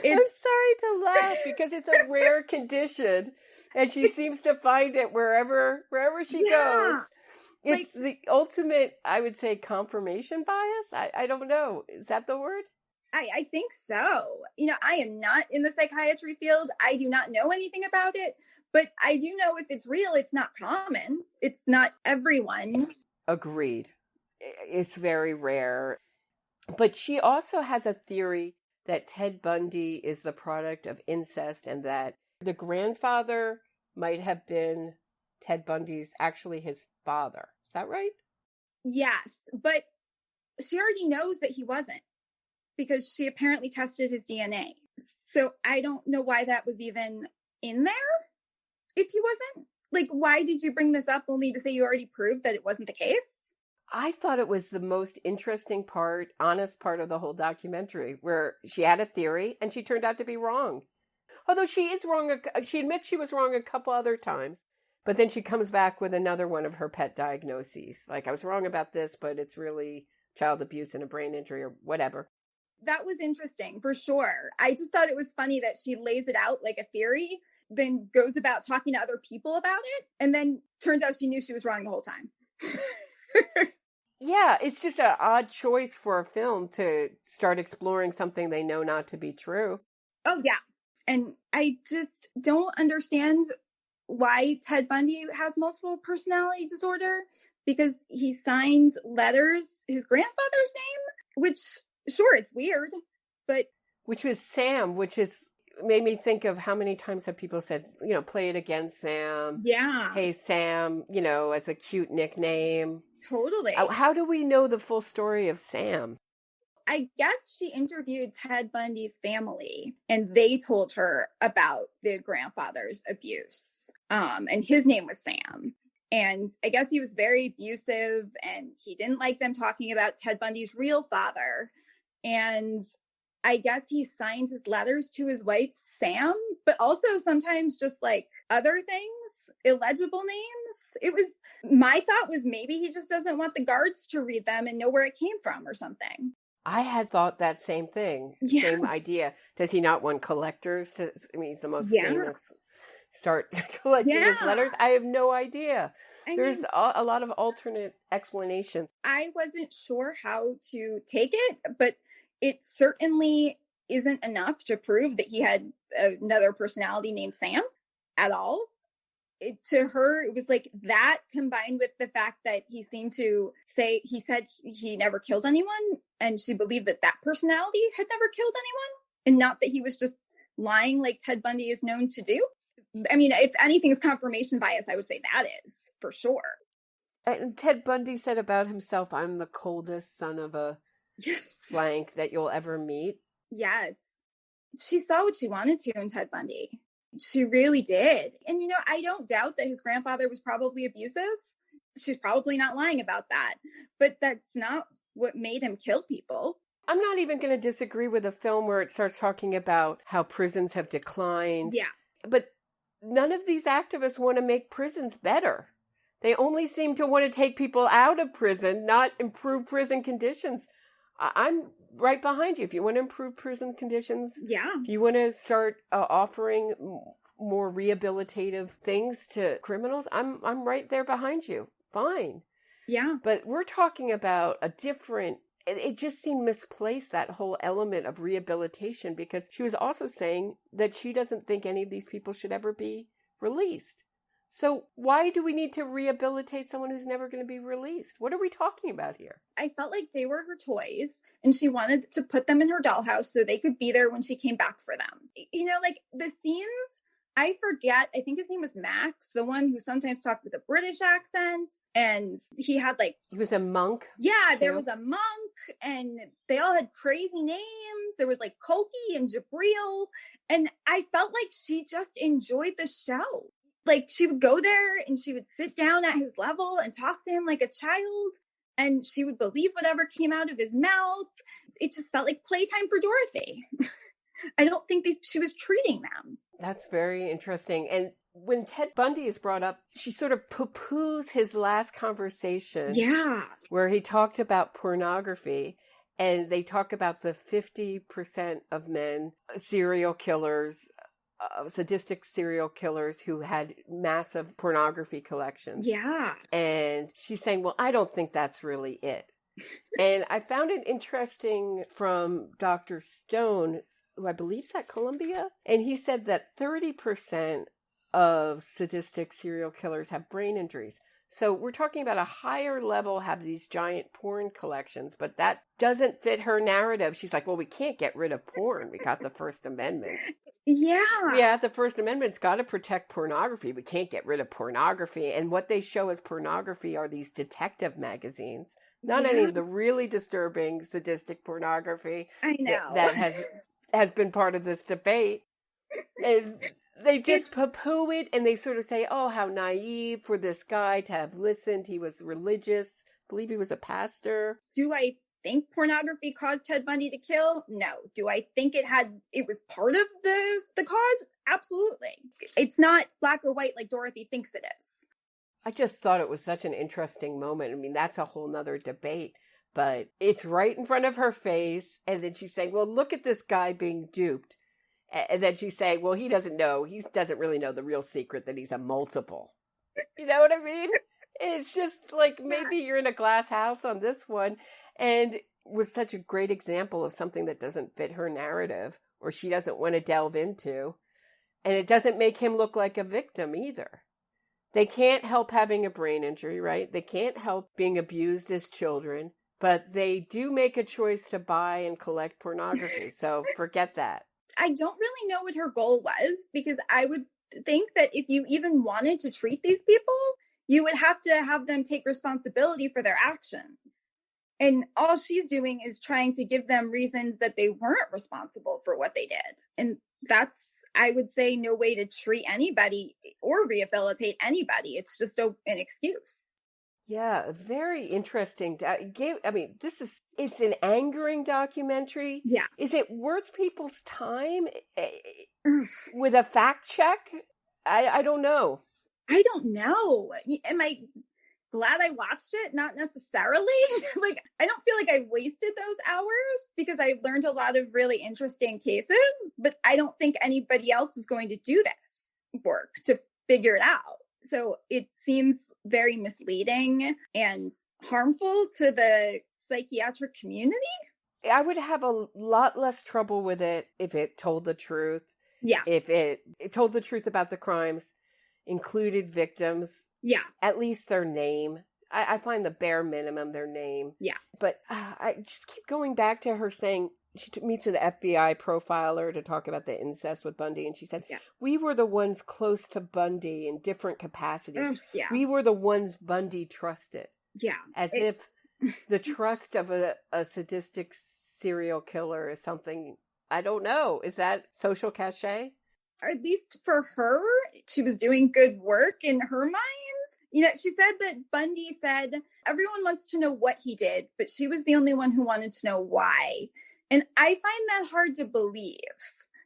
I'm sorry to laugh because it's a rare condition and she seems to find it wherever she goes. It's like, the ultimate, I would say, confirmation bias. I don't know. Is that the word?
I think so. You know, I am not in the psychiatry field. I do not know anything about it, but I do know if it's real, it's not common. It's not everyone.
Agreed. It's very rare. But she also has a theory that Ted Bundy is the product of incest and that the grandfather might have been Ted Bundy's, actually his father. Is that right?
Yes, but she already knows that he wasn't because she apparently tested his DNA. So I don't know why that was even in there if he wasn't. Like, why did you bring this up only to say you already proved that it wasn't the case?
I thought it was the most interesting part, honest part of the whole documentary, where she had a theory and she turned out to be wrong. Although she is wrong, she admits she was wrong a couple other times, but then she comes back with another one of her pet diagnoses. Like, I was wrong about this, but it's really child abuse and a brain injury or whatever.
That was interesting, for sure. I just thought it was funny that she lays it out like a theory, then goes about talking to other people about it, and then turns out she knew she was wrong the whole time.
Yeah, it's just an odd choice for a film to start exploring something they know not to be true.
Oh, yeah. And I just don't understand why Ted Bundy has multiple personality disorder, because he signed letters, his grandfather's name, which, sure, it's weird, but...
Which was Sam, which is... made me think of how many times have people said, you know, play it again, Sam.
Yeah.
Hey, Sam, you know, as a cute nickname.
Totally.
How do we know the full story of Sam?
I guess she interviewed Ted Bundy's family and they told her about the grandfather's abuse. And his name was Sam. And I guess he was very abusive and he didn't like them talking about Ted Bundy's real father. And I guess he signed his letters to his wife, Sam, but also sometimes just like other things, illegible names. My thought was maybe he just doesn't want the guards to read them and know where it came from or something.
I had thought that same thing, same idea. Does he not want collectors to, I mean, he's the most famous, start collecting his letters? I have no idea. There's a lot of alternate explanations.
I wasn't sure how to take it, but it certainly isn't enough to prove that he had another personality named Sam at all. To her, it was like that combined with the fact that he seemed to say, he said he never killed anyone. And she believed that that personality had never killed anyone and not that he was just lying like Ted Bundy is known to do. I mean, if anything's confirmation bias, I would say that is for sure.
And Ted Bundy said about himself, I'm the coldest son of a blank that you'll ever meet.
Yes. She saw what she wanted to in Ted Bundy. She really did. And, you know, I don't doubt that his grandfather was probably abusive. She's probably not lying about that. But that's not what made him kill people.
I'm not even going to disagree with a film where it starts talking about how prisons have declined.
Yeah.
But none of these activists want to make prisons better. They only seem to want to take people out of prison, not improve prison conditions. I'm right behind you. If you want to improve prison conditions, if you want to start offering more rehabilitative things to criminals, I'm right there behind you. Fine.
Yeah.
But we're talking about a different it just seemed misplaced, that whole element of rehabilitation, because she was also saying that she doesn't think any of these people should ever be released. So why do we need to rehabilitate someone who's never going to be released? What are we talking about here?
I felt like they were her toys, and she wanted to put them in her dollhouse so they could be there when she came back for them. You know, like the scenes, I forget, I think his name was Max, the one who sometimes talked with a British accent, and he had like...
He was a monk?
Yeah,
too.
There was a monk, and they all had crazy names. There was like Koki and Jabril, and I felt like she just enjoyed the show. Like, she would go there and she would sit down at his level and talk to him like a child, and she would believe whatever came out of his mouth. It just felt like playtime for Dorothy. I don't think she was treating them.
That's very interesting. And when Ted Bundy is brought up, she sort of poo-poos his last conversation.
Yeah.
Where he talked about pornography, and they talk about the 50% of men, serial killers, sadistic serial killers who had massive pornography collections.
Yeah.
And she's saying, well, I don't think that's really it. And I found it interesting from Dr. Stone, who I believe is at Columbia. And he said that 30% of sadistic serial killers have brain injuries. So we're talking about a higher level, have these giant porn collections, but that doesn't fit her narrative. She's like, well, we can't get rid of porn. We got the First Amendment.
Yeah.
Yeah, the First Amendment's got to protect pornography. We can't get rid of pornography. And what they show as pornography are these detective magazines, not any of the really disturbing sadistic pornography
I know.
that has been part of this debate. And they just poo-poo it, and they sort of say, oh, how naive for this guy to have listened. He was religious. I believe he was a pastor.
Do I think pornography caused Ted Bundy to kill? No. Do I think it was part of the cause? Absolutely. It's not black or white like Dorothy thinks it is.
I just thought it was such an interesting moment. I mean, that's a whole nother debate, but it's right in front of her face. And then she's saying, well, look at this guy being duped. And then she's saying, well, he doesn't know. He doesn't really know the real secret that he's a multiple. You know what I mean? It's just like, maybe you're in a glass house on this one. And was such a great example of something that doesn't fit her narrative, or she doesn't want to delve into. And it doesn't make him look like a victim either. They can't help having a brain injury, right? They can't help being abused as children, but they do make a choice to buy and collect pornography. So forget that.
I don't really know what her goal was, because I would think that if you even wanted to treat these people, you would have to have them take responsibility for their actions. And all she's doing is trying to give them reasons that they weren't responsible for what they did. And that's, I would say, no way to treat anybody or rehabilitate anybody. It's just an excuse.
Yeah, very interesting. It's an angering documentary.
Yeah.
Is it worth people's time with a fact check? I don't know.
I don't know. Am I glad I watched it? Not necessarily. Like, I don't feel like I wasted those hours, because I learned a lot of really interesting cases, but I don't think anybody else is going to do this work to figure it out. So it seems very misleading and harmful to the psychiatric community.
I would have a lot less trouble with it if it told the truth.
Yeah.
If it told the truth about the crimes, included victims.
Yeah.
At least their name. I find the bare minimum their name.
Yeah.
But I just keep going back to her saying, she meets an FBI profiler to talk about the incest with Bundy. And she said, we were the ones close to Bundy in different capacities.
Yeah.
We were the ones Bundy trusted.
Yeah.
As if the trust of a sadistic serial killer is something, I don't know. Is that social cachet?
At least for her, she was doing good work in her mind. You know, she said that Bundy said, everyone wants to know what he did, but she was the only one who wanted to know why. And I find that hard to believe,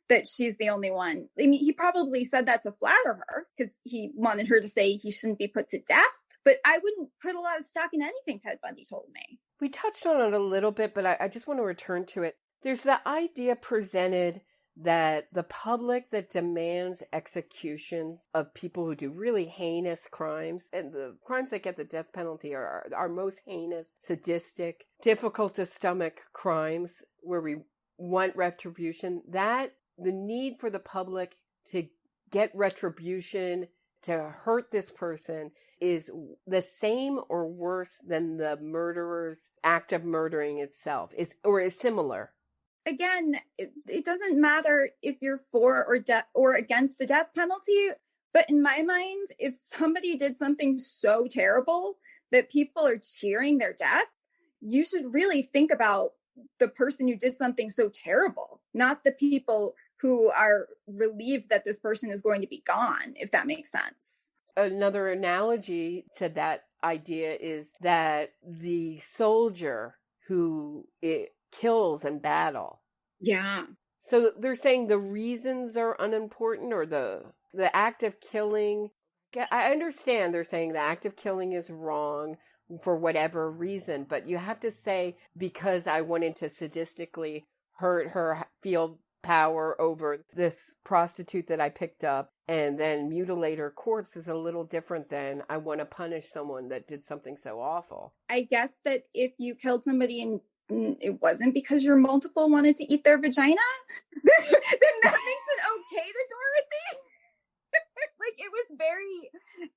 that she's the only one. I mean, he probably said that to flatter her, because he wanted her to say he shouldn't be put to death. But I wouldn't put a lot of stock in anything Ted Bundy told me.
We touched on it a little bit, but I just want to return to it. There's the idea presented that the public that demands executions of people who do really heinous crimes, and the crimes that get the death penalty are most heinous, sadistic, difficult to stomach crimes where we want retribution, that the need for the public to get retribution, to hurt this person, is the same or worse than the murderer's act of murdering itself, is similar.
Again, it doesn't matter if you're for or against the death penalty, but in my mind, if somebody did something so terrible that people are cheering their death, you should really think about the person who did something so terrible, not the people who are relieved that this person is going to be gone, if that makes sense.
Another analogy to that idea is that the soldier who kills in battle.
Yeah.
So they're saying the reasons are unimportant, or the act of killing. I understand they're saying the act of killing is wrong for whatever reason, but you have to say, because I wanted to sadistically hurt her, feel power over this prostitute that I picked up and then mutilate her corpse, is a little different than I want to punish someone that did something so awful.
I guess that if you killed somebody and it wasn't because your multiple wanted to eat their vagina, then that makes it okay to Dorothy. Like, it was very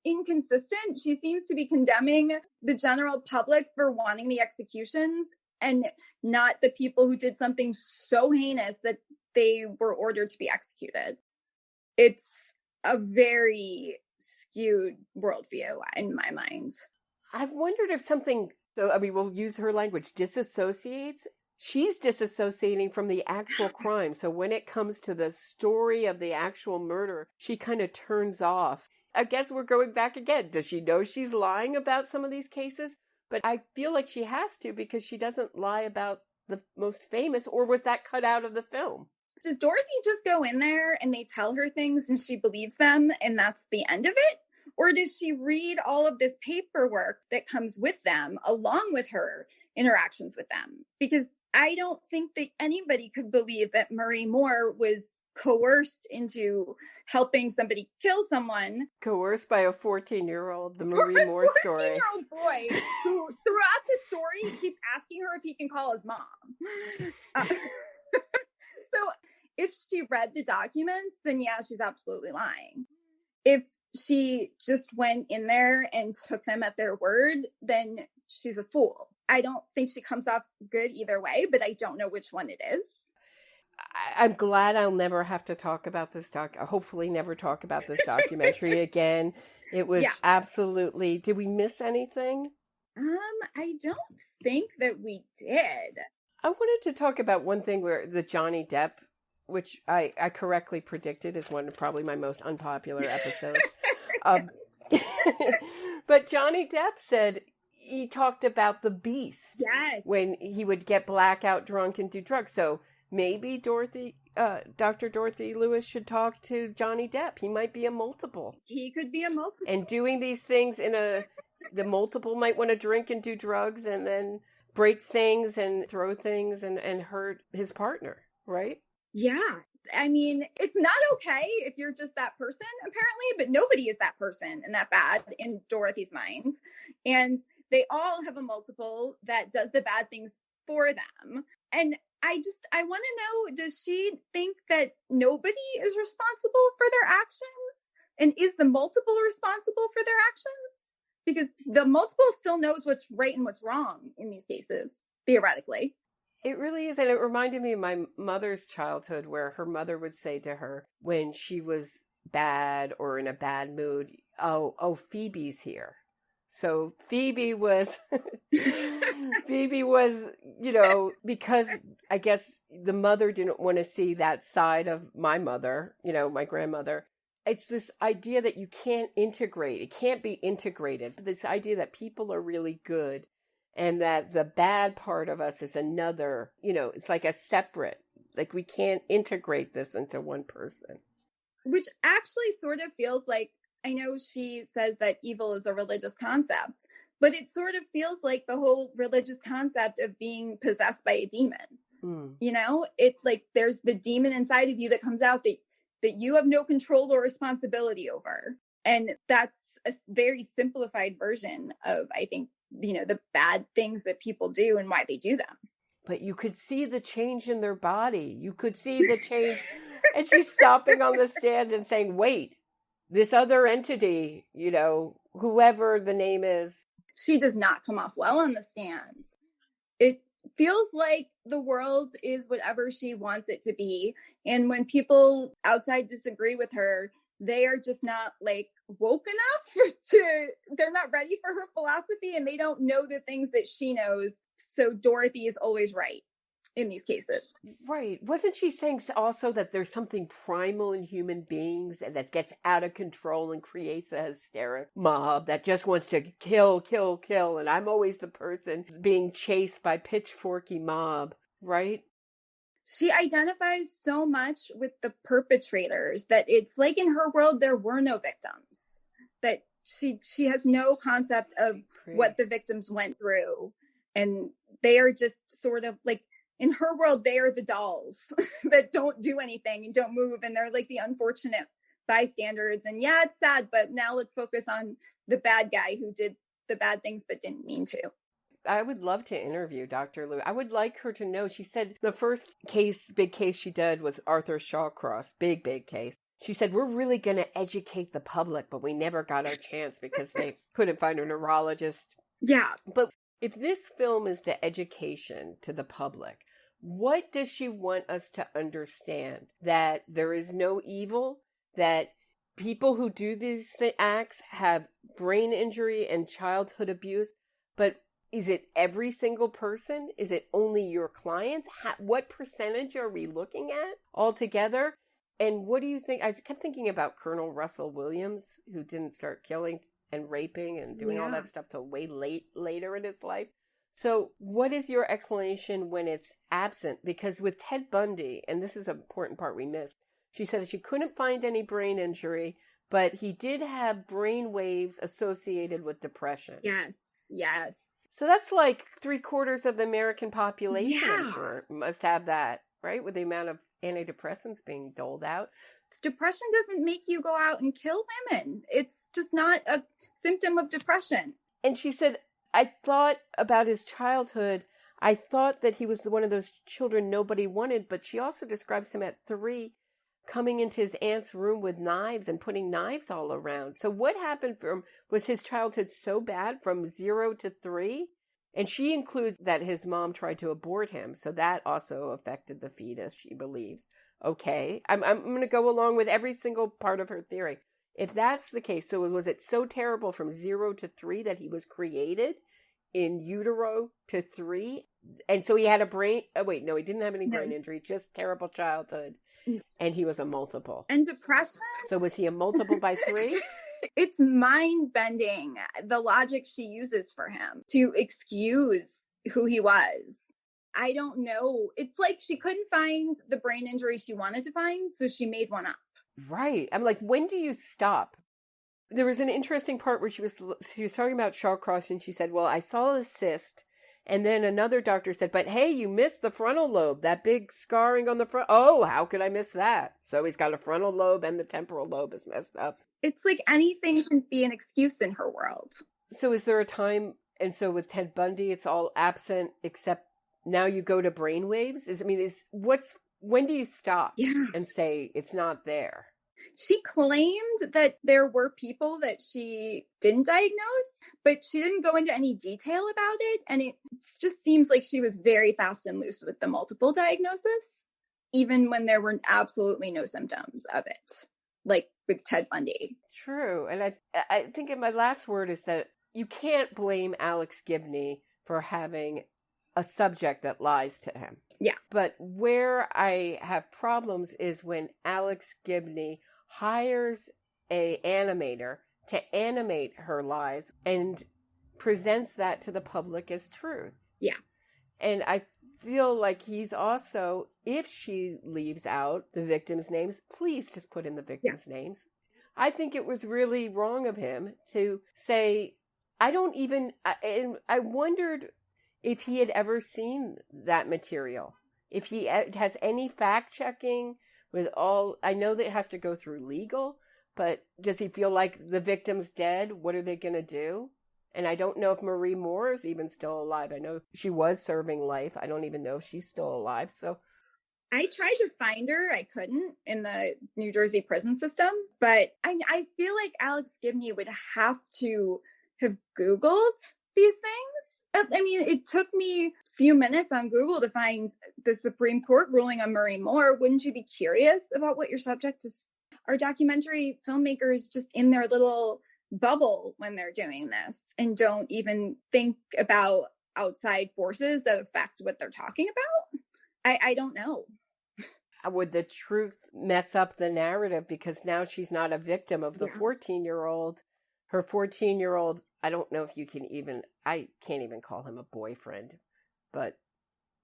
inconsistent. She seems to be condemning the general public for wanting the executions and not the people who did something so heinous that they were ordered to be executed. It's a very skewed worldview in my mind.
I've wondered if something, so I mean, we'll use her language, disassociates. She's disassociating from the actual crime. So when it comes to the story of the actual murder, she kind of turns off. I guess we're going back again. Does she know she's lying about some of these cases? But I feel like she has to, because she doesn't lie about the most famous, or was that cut out of the film?
Does Dorothy just go in there and they tell her things and she believes them and that's the end of it? Or does she read all of this paperwork that comes with them along with her interactions with them? Because I don't think that anybody could believe that Murray Moore was coerced into helping somebody kill someone.
Coerced by a 14-year-old, the Murray Moore story. A
14-year-old boy who throughout the story keeps asking her if he can call his mom. So if she read the documents, then yeah, she's absolutely lying. If she just went in there and took them at their word, then she's a fool. I don't think she comes off good either way, but I don't know which one it is.
I'm glad I'll never have to talk about this hopefully never talk about this documentary again. It was absolutely, did we miss anything?
I don't think that we did.
I wanted to talk about one thing where the Johnny Depp, which I correctly predicted is one of probably my most unpopular episodes. But Johnny Depp said he talked about the beast.
Yes.
When he would get blackout drunk and do drugs. So maybe Dr. Dorothy Lewis should talk to Johnny Depp. He might be a multiple.
He could be a multiple.
And doing these things the multiple might want to drink and do drugs and then break things and throw things and hurt his partner, right?
Yeah. I mean, it's not okay if you're just that person, apparently, but nobody is that person and that bad in Dorothy's minds. And they all have a multiple that does the bad things for them. And I want to know, does she think that nobody is responsible for their actions? And is the multiple responsible for their actions? Because the multiple still knows what's right and what's wrong in these cases, theoretically.
It really is. And it reminded me of my mother's childhood, where her mother would say to her when she was bad or in a bad mood, oh, Phoebe's here. So Phoebe was, because I guess the mother didn't want to see that side of my mother, my grandmother. It's this idea that you can't integrate. It can't be integrated. This idea that people are really good and that the bad part of us is another, it's like a separate, like we can't integrate this into one person.
Which actually sort of feels like, I know she says that evil is a religious concept, but it sort of feels like the whole religious concept of being possessed by a demon. You know, it like there's the demon inside of you that comes out that you have no control or responsibility over. And that's a very simplified version of, I think, you know, the bad things that people do and why they do them.
But you could see the change in their body. You could see the change. And she's stopping on the stand and saying, wait, this other entity, you know, whoever the name is.
She does not come off well on the stand. It feels like the world is whatever she wants it to be. And when people outside disagree with her, they are just not like woke enough they're not ready for her philosophy, and they don't know the things that she knows. So Dorothy is always right in these cases.
Right. Wasn't she saying also that there's something primal in human beings and that gets out of control and creates a hysteric mob that just wants to kill, kill, kill, and I'm always the person being chased by pitchforky mob, right?
She identifies so much with the perpetrators that it's like in her world there were no victims, that she has no concept of what the victims went through, and they are just sort of like, in her world they are the dolls that don't do anything and don't move, and they're like the unfortunate bystanders. And yeah, it's sad, but now let's focus on the bad guy who did the bad things but didn't mean to.
I would love to interview Dr. Lewis. I would like her to know. She said the first big case she did was Arthur Shawcross. Big case. She said, we're really going to educate the public, but we never got our chance because they couldn't find a neurologist.
Yeah.
But if this film is the education to the public, what does she want us to understand? That there is no evil, that people who do these acts have brain injury and childhood abuse, but is it every single person? Is it only your clients? What percentage are we looking at altogether? And what do you think? I kept thinking about Colonel Russell Williams, who didn't start killing and raping and doing all that stuff till way later in his life. So what is your explanation when it's absent? Because with Ted Bundy, and this is an important part we missed, she said that she couldn't find any brain injury, but he did have brain waves associated with depression.
Yes.
So that's like 3/4 of the American population must have that, right? With the amount of antidepressants being doled out.
Depression doesn't make you go out and kill women. It's just not a symptom of depression.
And she said, I thought about his childhood. I thought that he was one of those children nobody wanted, but she also describes him at 3 coming into his aunt's room with knives and putting knives all around. So what happened was his childhood so bad from 0 to 3? And she includes that his mom tried to abort him. So that also affected the fetus, she believes. Okay. I'm going to go along with every single part of her theory. If that's the case, so was it so terrible from 0 to 3 that he was created in utero to 3? And so he had a brain... Oh, wait, no, he didn't have any brain injury, just terrible childhood. And he was a multiple.
And depression?
So was he a multiple by 3?
It's mind-bending, the logic she uses for him to excuse who he was. I don't know. It's like she couldn't find the brain injury she wanted to find, so she made one up.
Right. I'm like, when do you stop? There was an interesting part where she was talking about Shawcross, and she said, well, I saw a cyst. And then another doctor said, but hey, you missed the frontal lobe, that big scarring on the front. Oh, how could I miss that? So he's got a frontal lobe and the temporal lobe is messed up.
It's like anything can be an excuse in her world.
So is there a time, and so with Ted Bundy, it's all absent, except now you go to brainwaves? When do you stop and say it's not there?
She claimed that there were people that she didn't diagnose, but she didn't go into any detail about it. And it just seems like she was very fast and loose with the multiple diagnosis, even when there were absolutely no symptoms of it, like with Ted Bundy.
True. And I think my last word is that you can't blame Alex Gibney for having a subject that lies to him.
Yeah.
But where I have problems is when Alex Gibney hires an animator to animate her lies and presents that to the public as truth.
Yeah.
And I feel like he's also, if she leaves out the victims' names, please just put in the victims' names. I think it was really wrong of him to say, I wondered if he had ever seen that material. if he has any fact checking with all, I know that it has to go through legal, but does he feel like the victim's dead? What are they going to do? And I don't know if Marie Moore is even still alive. I know she was serving life. I don't even know if she's still alive. So
I tried to find her. I couldn't in the New Jersey prison system. But I feel like Alex Gibney would have to have Googled these things. I mean, it took me a few minutes on Google to find the Supreme Court ruling on Marie Moore. Wouldn't you be curious about what your subject is? Are documentary filmmakers just in their little bubble when they're doing this and don't even think about outside forces that affect what they're talking about? I don't know.
Would the truth mess up the narrative because now she's not a victim of the 14-year-old? Her 14-year-old, I don't know if you can even, I can't even call him a boyfriend, but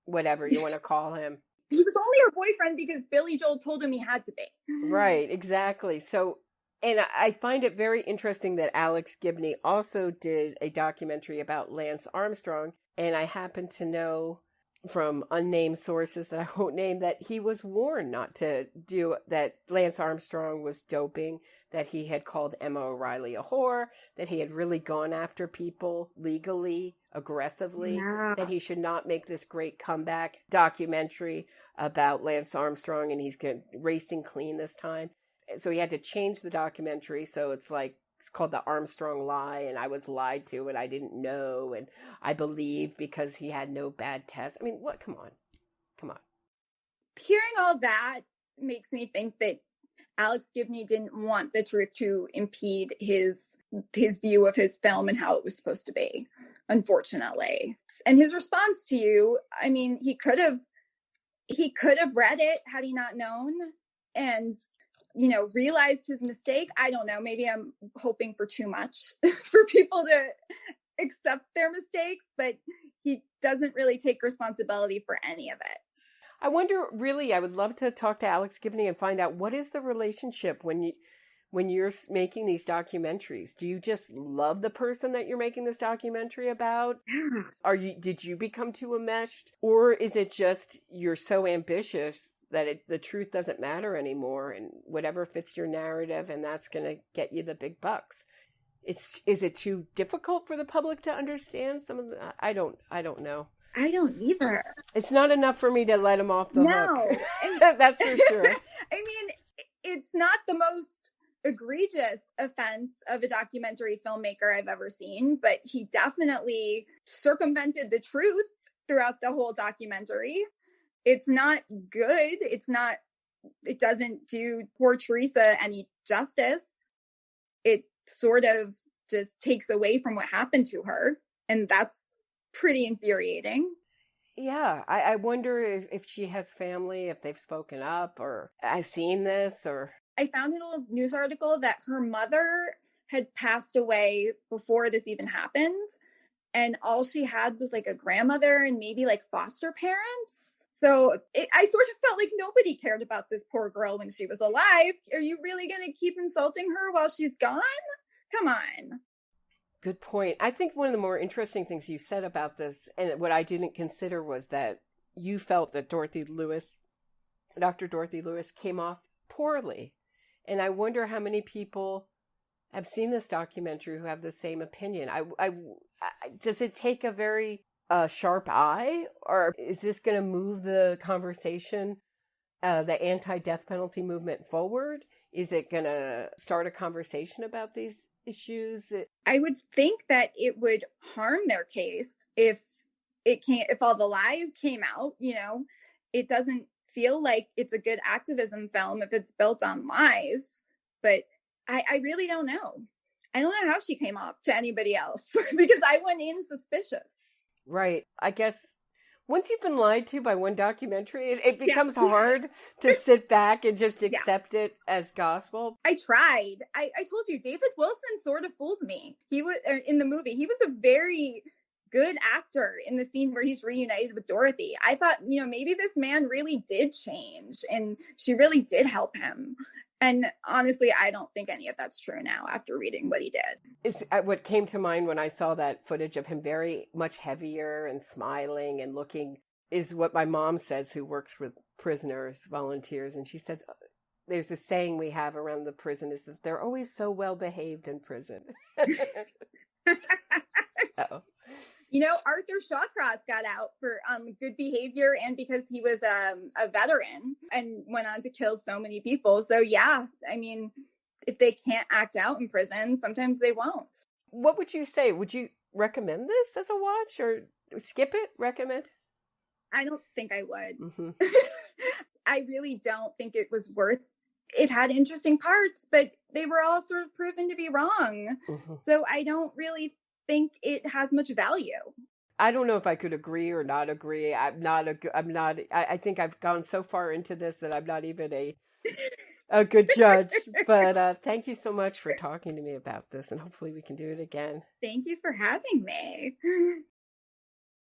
whatever you want to call him.
He was only her boyfriend because Billy Joel told him he had to be.
Right, exactly. So, and I find it very interesting that Alex Gibney also did a documentary about Lance Armstrong. And I happen to know from unnamed sources that I won't name that he was warned not to do that. Lance Armstrong was doping, that he had called Emma O'Reilly a whore, that he had really gone after people legally, aggressively, that he should not make this great comeback documentary about Lance Armstrong and he's racing clean this time. So he had to change the documentary. So it's called The Armstrong Lie, and I was lied to and I didn't know and I believed because he had no bad tests. I mean, what? Come on.
Hearing all that makes me think that Alex Gibney didn't want the truth to impede his view of his film and how it was supposed to be, unfortunately. And his response to you, I mean, he could have read it had he not known and realized his mistake. I don't know. Maybe I'm hoping for too much for people to accept their mistakes, but he doesn't really take responsibility for any of it.
I wonder, really, I would love to talk to Alex Gibney and find out what is the relationship when you're making these documentaries. Do you just love the person that you're making this documentary about? Did you become too enmeshed? Or is it just you're so ambitious that the truth doesn't matter anymore and whatever fits your narrative and that's going to get you the big bucks? Is it too difficult for the public to understand some of the, I don't know.
I don't either.
It's not enough for me to let him off the hook. That's for sure.
I mean, it's not the most egregious offense of a documentary filmmaker I've ever seen, but he definitely circumvented the truth throughout the whole documentary. It's not good. It doesn't do poor Teresa any justice. It sort of just takes away from what happened to her. And that's pretty infuriating.
Yeah. I wonder if she has family, if they've spoken up or I've seen this or.
I found in a news article that her mother had passed away before this even happened. And all she had was a grandmother and maybe foster parents. So I sort of felt like nobody cared about this poor girl when she was alive. Are you really going to keep insulting her while she's gone? Come on.
Good point. I think one of the more interesting things you said about this, and what I didn't consider, was that you felt that Dr. Dorothy Lewis came off poorly. And I wonder how many people have seen this documentary who have the same opinion. Does it take a very sharp eye, or is this going to move the conversation, the anti-death penalty movement forward? Is it going to start a conversation about these issues?
I would think that it would harm their case if all the lies came out. It doesn't feel like it's a good activism film if it's built on lies. But I really don't know. I don't know how she came off to anybody else because I went in suspicious.
Right. I guess once you've been lied to by one documentary, it becomes hard to sit back and just accept it as gospel.
I tried. I told you, David Wilson sort of fooled me. He was in the movie. He was a very good actor in the scene where he's reunited with Dorothy. I thought, maybe this man really did change and she really did help him. And honestly, I don't think any of that's true now after reading what he did.
It's what came to mind when I saw that footage of him very much heavier and smiling and looking is what my mom says, who works with prisoners, volunteers. And she says, there's a saying we have around the prison is that they're always so well behaved in prison. Oh.
You know, Arthur Shawcross got out for good behavior and because he was a veteran and went on to kill so many people. So yeah, I mean, if they can't act out in prison, sometimes they won't.
What would you say? Would you recommend this as a watch or skip it? Recommend?
I don't think I would.
Mm-hmm.
I really don't think it was worth. It had interesting parts, but they were all sort of proven to be wrong. Mm-hmm. So I don't really think it has much value.
I don't know if I could agree or not agree. I think I've gone so far into this that I'm not even a good judge. But thank you so much for talking to me about this, and hopefully we can do it again.
Thank you for having me.